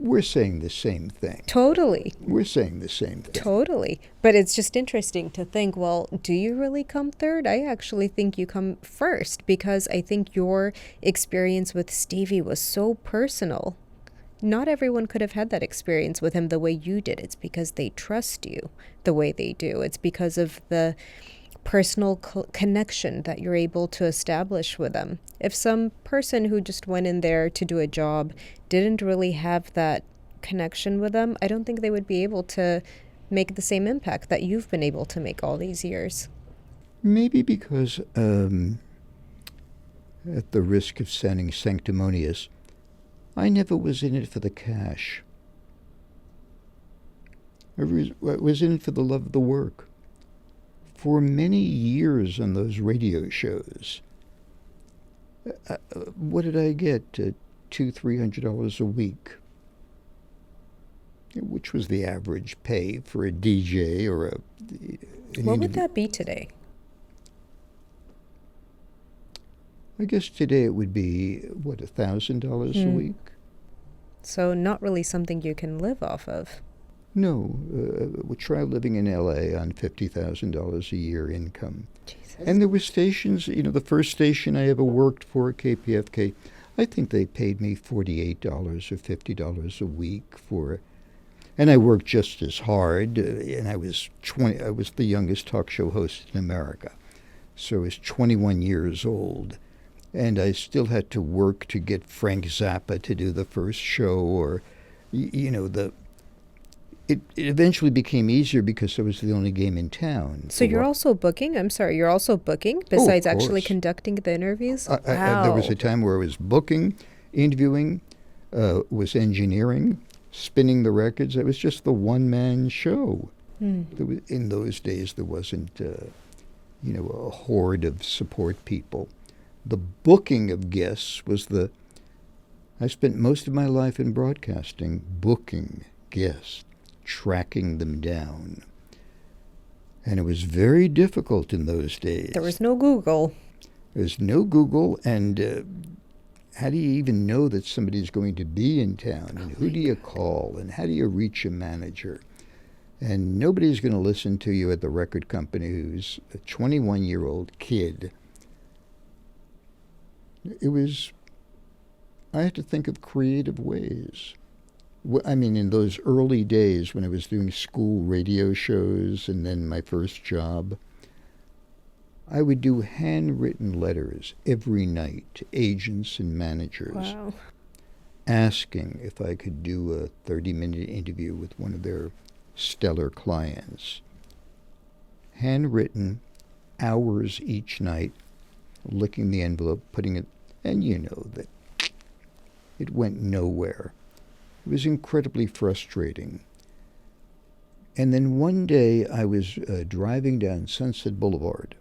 We're saying the same thing.
Totally.
We're saying the same thing.
Totally. But it's just interesting to think, well, do you really come third? I actually think you come first, because I think your experience with Stevie was so personal. Not everyone could have had that experience with him the way you did. It's because they trust you the way they do. It's because of the personal connection that you're able to establish with them. If some person who just went in there to do a job didn't really have that connection with them, I don't think they would be able to make the same impact that you've been able to make all these years.
Maybe because, at the risk of sounding sanctimonious, I never was in it for the cash. I was in it for the love of the work. For many years on those radio shows, what did I get? $200-300 a week, which was the average pay for a DJ or a.
What would that be today?
I guess today it would be, what, $1,000 a week?
So not really something you can live off of.
No, we'll try living in L.A. on $50,000 a year income.
Jesus.
And there were stations, the first station I ever worked for, KPFK, I think they paid me $48 or $50 a week for, and I worked just as hard, and I was the youngest talk show host in America. So I was 21 years old, and I still had to work to get Frank Zappa to do the first show, or, It eventually became easier because I was the only game in town.
So you're also booking? I'm sorry, you're also booking besides actually conducting the interviews?
Wow. There was a time where I was booking, interviewing, was engineering, spinning the records. It was just the one-man show. In those days, there wasn't, a horde of support people. The booking of guests was I spent most of my life in broadcasting, booking guests, tracking them down. And it was very difficult in those days.
There was no Google.
There was no Google, and how do you even know that somebody's going to be in town? And who do you call? And how do you reach a manager? And nobody's going to listen to you at the record company who's a 21-year-old kid. I had to think of creative ways. I mean, in those early days when I was doing school radio shows and then my first job, I would do handwritten letters every night to agents and managers, asking if I could do a 30-minute interview with one of their stellar clients. Handwritten, hours each night, licking the envelope, putting it, and that it went nowhere. It was incredibly frustrating. And then one day I was driving down Sunset Boulevard,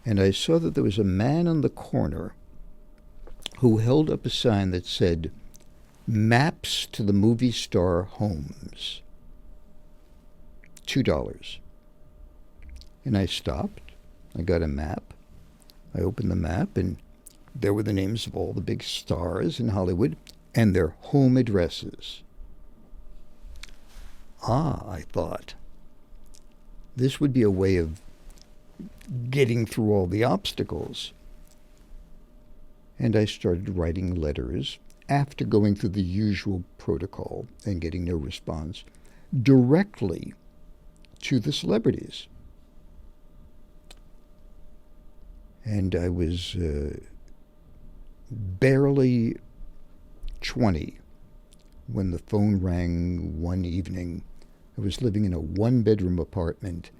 and I saw that there was a man on the corner who held up a sign that said, "Maps to the movie star homes, $2. And I stopped. I got a map. I opened the map, and there were the names of all the big stars in Hollywood and their home addresses. I thought, this would be a way of getting through all the obstacles. And I started writing letters after going through the usual protocol and getting no response, directly to the celebrities. And I was barely 20 when the phone rang one evening I was living in a one-bedroom apartment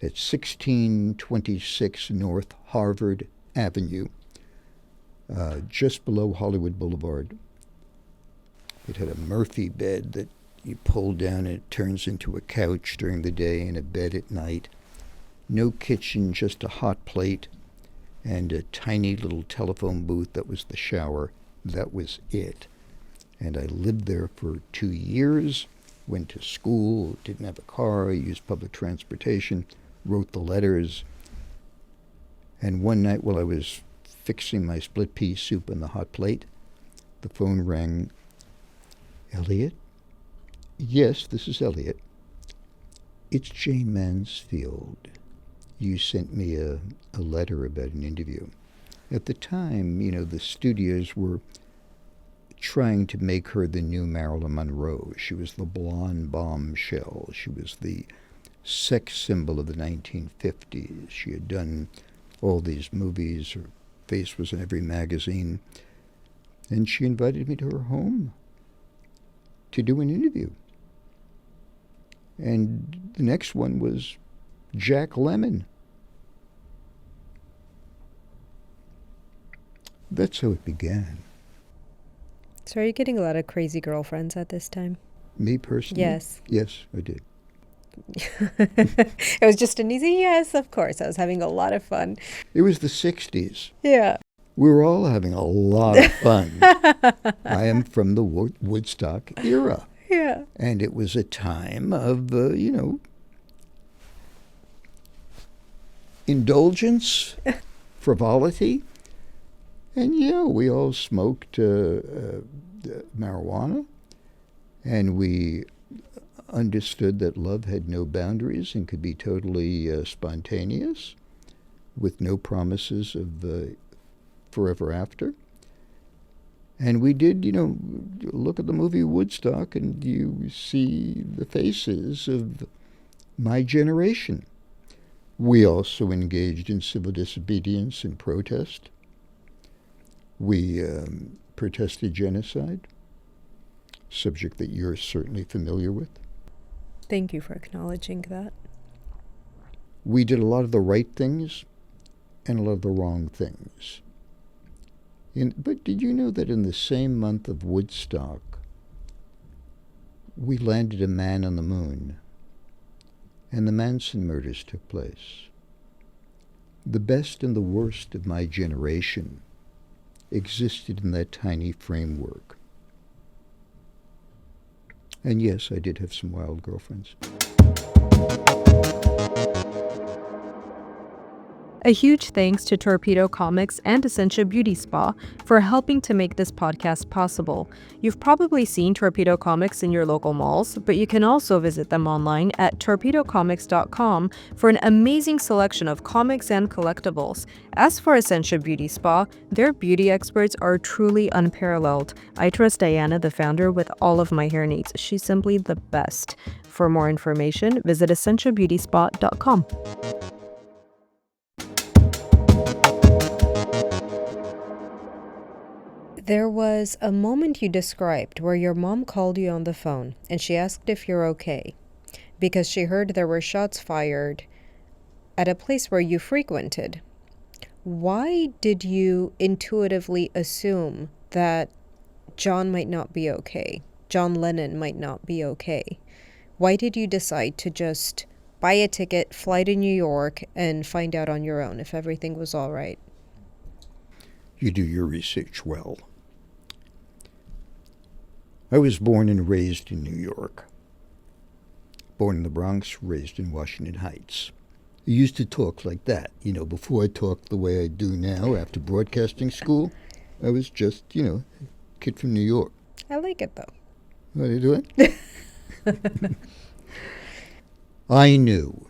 at 1626 North Harvard Avenue, just below Hollywood Boulevard. It had a Murphy bed that you pull down and it turns into a couch during the day and a bed at night. No kitchen, just a hot plate and a tiny little telephone booth that was the shower. That was it. And I lived there for 2 years, went to school, didn't have a car, used public transportation, wrote the letters. And one night while I was fixing my split pea soup on the hot plate, the phone rang. Elliot? Yes, this is Elliot. It's Jane Mansfield. You sent me a letter about an interview. At the time, the studios were trying to make her the new Marilyn Monroe. She was the blonde bombshell. She was the sex symbol of the 1950s. She had done all these movies. Her face was in every magazine. And she invited me to her home to do an interview. And the next one was Jack Lemmon. That's how it began.
So are you getting a lot of crazy girlfriends at this time?
Me personally?
Yes.
Yes, I did.
It was just an easy yes, of course. I was having a lot of fun.
It was the 60s.
Yeah.
We were all having a lot of fun. I am from the Woodstock era.
Yeah.
And it was a time of, indulgence, frivolity. And, we all smoked marijuana. And we understood that love had no boundaries and could be totally spontaneous with no promises of forever after. And we did, look at the movie Woodstock and you see the faces of my generation. We also engaged in civil disobedience and protest. We protested genocide, subject that you're certainly familiar with.
Thank you for acknowledging that.
We did a lot of the right things and a lot of the wrong things. But did you know that in the same month of Woodstock, we landed a man on the moon, and the Manson murders took place? The best and the worst of my generation existed in that tiny framework. And yes, I did have some wild girlfriends.
A huge thanks to Torpedo Comics and Essentia Beauty Spa for helping to make this podcast possible. You've probably seen Torpedo Comics in your local malls, but you can also visit them online at torpedocomics.com for an amazing selection of comics and collectibles. As for Essentia Beauty Spa, their beauty experts are truly unparalleled. I trust Diana, the founder, with all of my hair needs. She's simply the best. For more information, visit essentiabeautyspa.com. There was a moment you described where your mom called you on the phone and she asked if you're okay because she heard there were shots fired at a place where you frequented. Why did you intuitively assume that John might not be okay? John Lennon might not be okay? Why did you decide to just buy a ticket, fly to New York, and find out on your own if everything was all right?
You do your research well. I was born and raised in New York. Born in the Bronx, raised in Washington Heights. I used to talk like that, before I talked the way I do now after broadcasting school. I was just, a kid from New York.
I like it, though.
What are you doing? I knew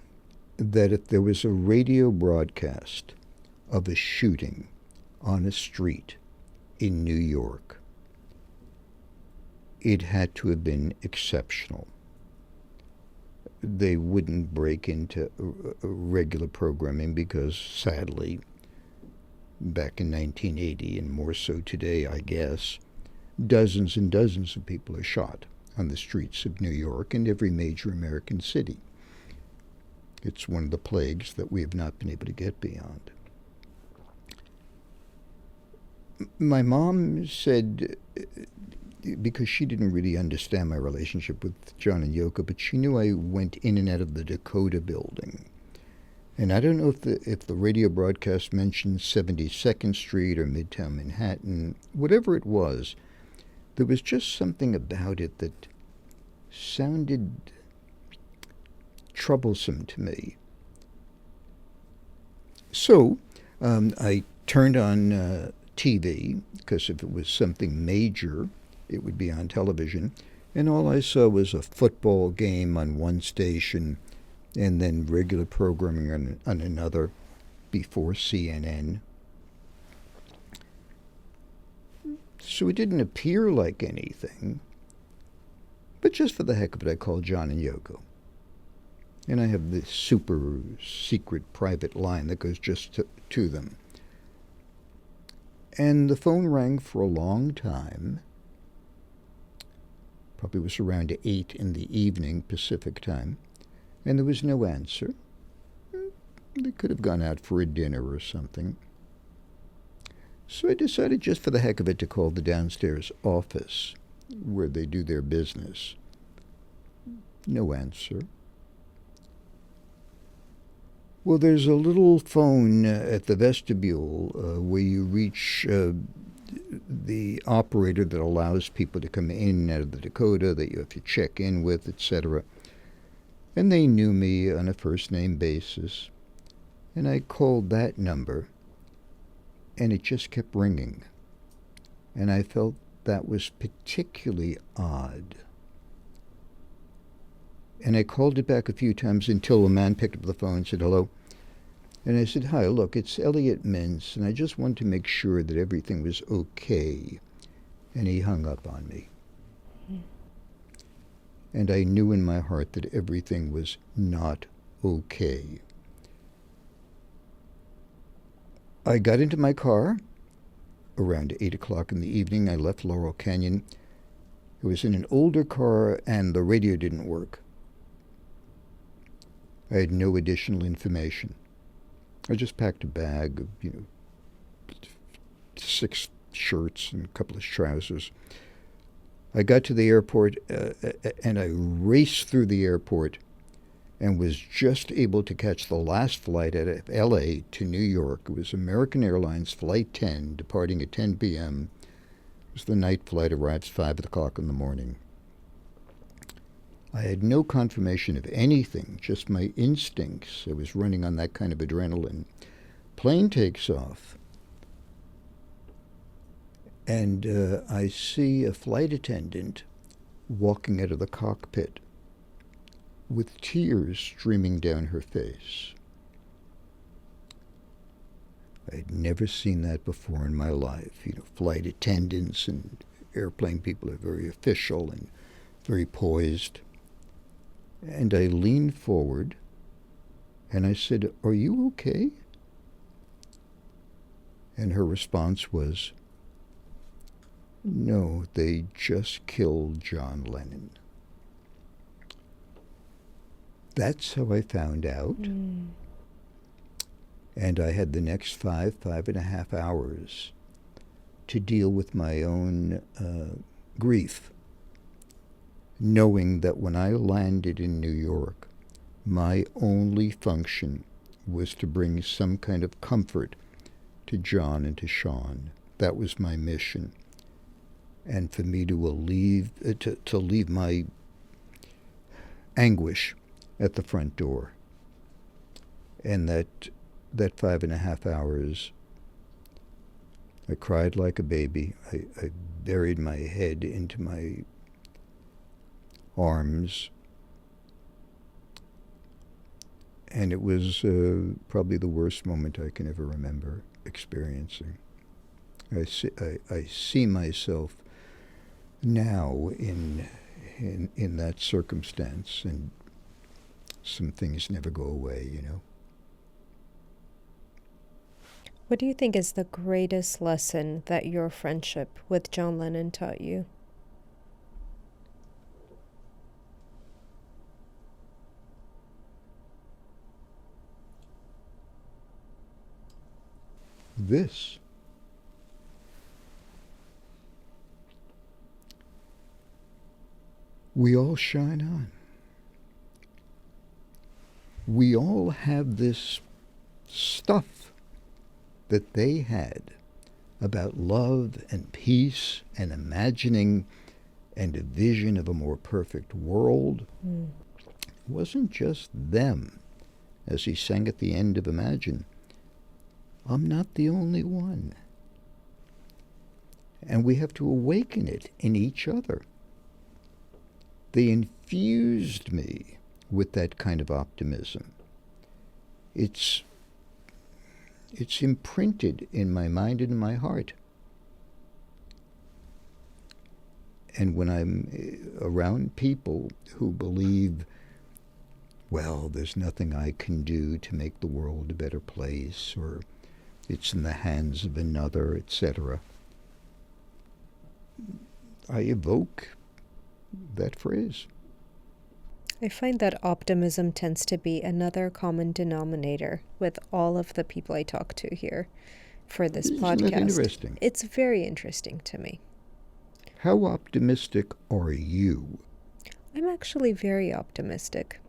that if there was a radio broadcast of a shooting on a street in New York, it had to have been exceptional. They wouldn't break into regular programming because, sadly, back in 1980, and more so today, I guess, dozens and dozens of people are shot on the streets of New York and every major American city. It's one of the plagues that we have not been able to get beyond. My mom said, because she didn't really understand my relationship with John and Yoko, but she knew I went in and out of the Dakota building. And I don't know if the radio broadcast mentioned 72nd Street or Midtown Manhattan, whatever it was, there was just something about it that sounded troublesome to me. So I turned on TV, because if it was something major, it would be on television, and all I saw was a football game on one station and then regular programming on another before CNN. So it didn't appear like anything, but just for the heck of it, I called John and Yoko. And I have this super secret private line that goes just to them. And the phone rang for a long time. Probably was around 8 in the evening Pacific time. And there was no answer. They could have gone out for a dinner or something. So I decided just for the heck of it to call the downstairs office where they do their business. No answer. Well, there's a little phone at the vestibule where you reach the operator that allows people to come in and out of the Dakota, that you have to check in with, etc. And they knew me on a first-name basis. And I called that number, and it just kept ringing. And I felt that was particularly odd. And I called it back a few times until a man picked up the phone and said, hello. And I said, hi, look, it's Elliot Mintz, and I just wanted to make sure that everything was okay. And he hung up on me. And I knew in my heart that everything was not okay. I got into my car around 8 o'clock in the evening. I left Laurel Canyon. It was in an older car, and the radio didn't work. I had no additional information. I just packed a bag of, 6 shirts and a couple of trousers. I got to the airport, and I raced through the airport and was just able to catch the last flight out of L.A. to New York. It was American Airlines Flight 10, departing at 10 p.m. It was the night flight, arrives 5 o'clock in the morning. I had no confirmation of anything, just my instincts. I was running on that kind of adrenaline. Plane takes off, and I see a flight attendant walking out of the cockpit with tears streaming down her face. I had never seen that before in my life. Flight attendants and airplane people are very official and very poised. And I leaned forward, and I said, are you okay? And her response was, no, they just killed John Lennon. That's how I found out. And I had the next 5.5 hours to deal with my own grief, knowing that when I landed in New York, my only function was to bring some kind of comfort to John and to Sean. That was my mission. And for me to leave my anguish at the front door. And that 5.5 hours, I cried like a baby. I buried my head into my arms. And it was probably the worst moment I can ever remember experiencing. I see myself now in that circumstance, and some things never go away,
What do you think is the greatest lesson that your friendship with John Lennon taught you?
this. We all shine on. We all have this stuff that they had about love and peace and imagining and a vision of a more perfect world. It wasn't just them. As he sang at the end of Imagine, I'm not the only one. And we have to awaken it in each other. They infused me with that kind of optimism. It's imprinted in my mind and in my heart. And when I'm around people who believe, well, there's nothing I can do to make the world a better place, or it's in the hands of another, etc., I evoke that phrase.
I find that optimism tends to be another common denominator with all of the people I talk to here for this podcast.
Isn't that interesting?
It's very interesting to me.
How optimistic are you?
I'm actually very optimistic.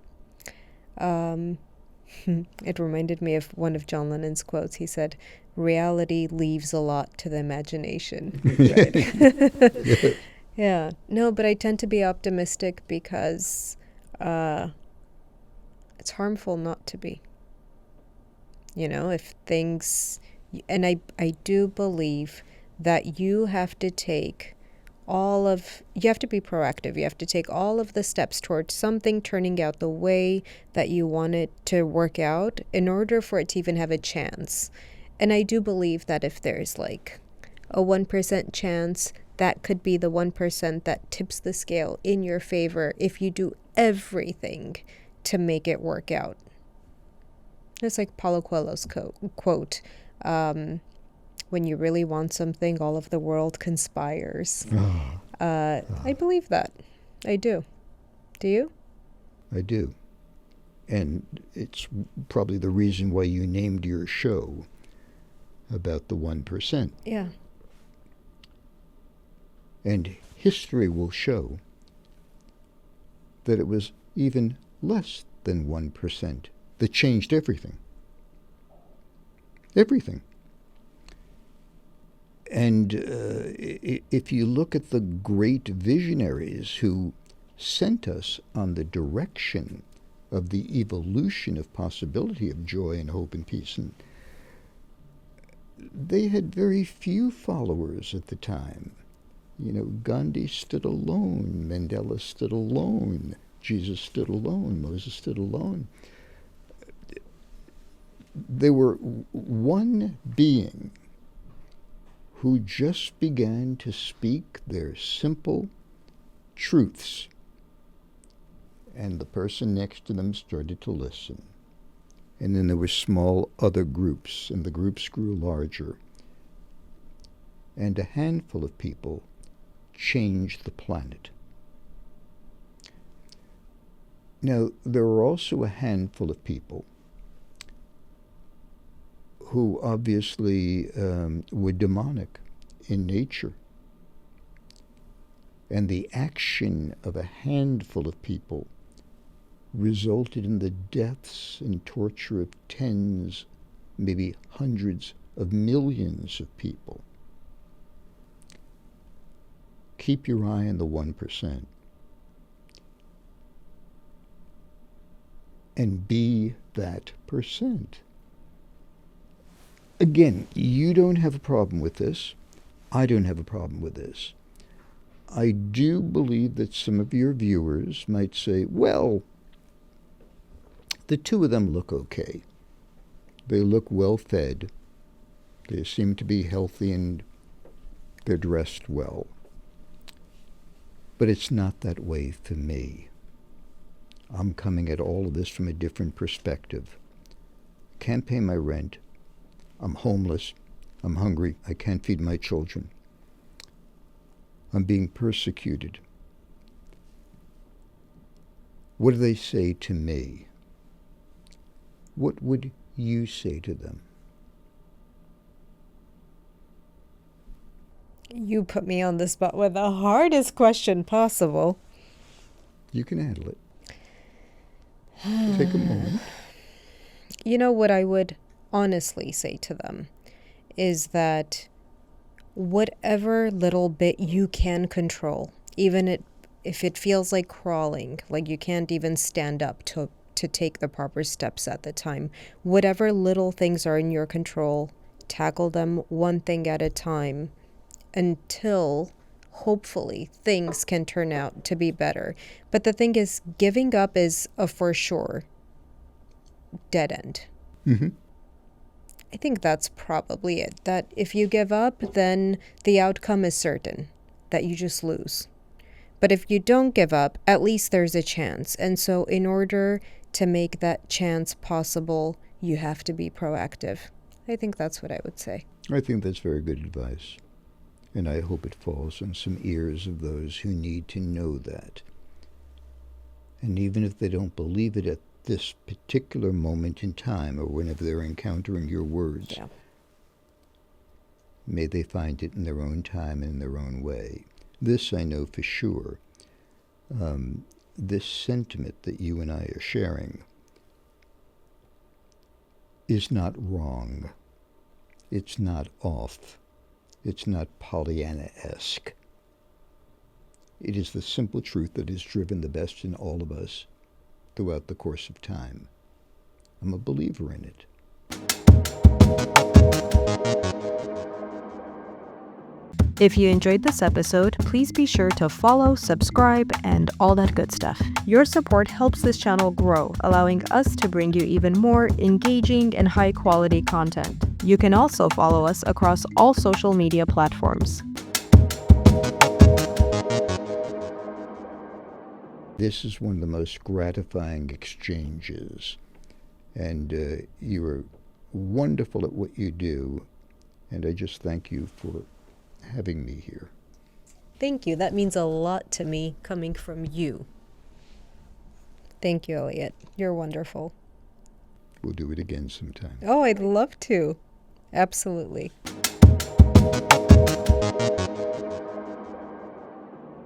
It reminded me of one of John Lennon's quotes. He said, "Reality leaves a lot to the imagination." Right? Yeah. No, but I tend to be optimistic because it's harmful not to be. You know, if things... And I do believe that you have to take you have to be proactive. You have to take all of the steps towards something turning out the way that you want it to work out in order for it to even have a chance. And I do believe that if there's like a 1% chance, that could be the 1% that tips the scale in your favor if you do everything to make it work out. It's like Paulo Coelho's quote, when you really want something, all of the world conspires. I believe that. I do. Do you?
I do. And it's probably the reason why you named your show about the 1%.
Yeah.
And history will show that it was even less than 1% that changed everything. Everything. And if you look at the great visionaries who sent us on the direction of the evolution of possibility of joy and hope and peace, and they had very few followers at the time. You know, Gandhi stood alone, Mandela stood alone, Jesus stood alone, Moses stood alone. They were one being who just began to speak their simple truths, and the person next to them started to listen. And then there were small other groups, and the groups grew larger. And a handful of people changed the planet. Now, there were also a handful of people who obviously were demonic in nature. And the action of a handful of people resulted in the deaths and torture of tens, maybe hundreds of millions of people. Keep your eye on the 1%. And be that percent. Again, you don't have a problem with this. I don't have a problem with this. I do believe that some of your viewers might say, well, the two of them look okay. They look well fed. They seem to be healthy and they're dressed well. But it's not that way for me. I'm coming at all of this from a different perspective. Can't pay my rent. I'm homeless. I'm hungry. I can't feed my children. I'm being persecuted. What do they say to me? What would you say to them?
You put me on the spot with the hardest question possible.
You can handle it. Take a moment.
You know what I would honestly say to them is that whatever little bit you can control, if it feels like crawling, like you can't even stand up to take the proper steps at the time, whatever little things are in your control, tackle them one thing at a time until hopefully things can turn out to be better. But the thing is, giving up is a for sure dead end.
Mm-hmm.
I think that's probably it. That if you give up, then the outcome is certain, that you just lose. But if you don't give up, at least there's a chance. And so in order to make that chance possible, you have to be proactive. I think that's what I would say.
I think that's very good advice. And I hope it falls on some ears of those who need to know that. And even if they don't believe it at this particular moment in time or whenever they're encountering your words, may they find it in their own time and in their own way. This I know for sure. This sentiment that you and I are sharing is not wrong. It's not off. It's not Pollyanna-esque. It is the simple truth that has driven the best in all of us throughout the course of time. I'm a believer in it.
If you enjoyed this episode, please be sure to follow, subscribe, and all that good stuff. Your support helps this channel grow, allowing us to bring you even more engaging and high-quality content. You can also follow us across all social media platforms.
This is one of the most gratifying exchanges, and you are wonderful at what you do, and I just thank you for having me here.
Thank you. That means a lot to me coming from you. Thank you, Elliot. You're wonderful.
We'll do it again sometime.
Oh, I'd love to. Absolutely.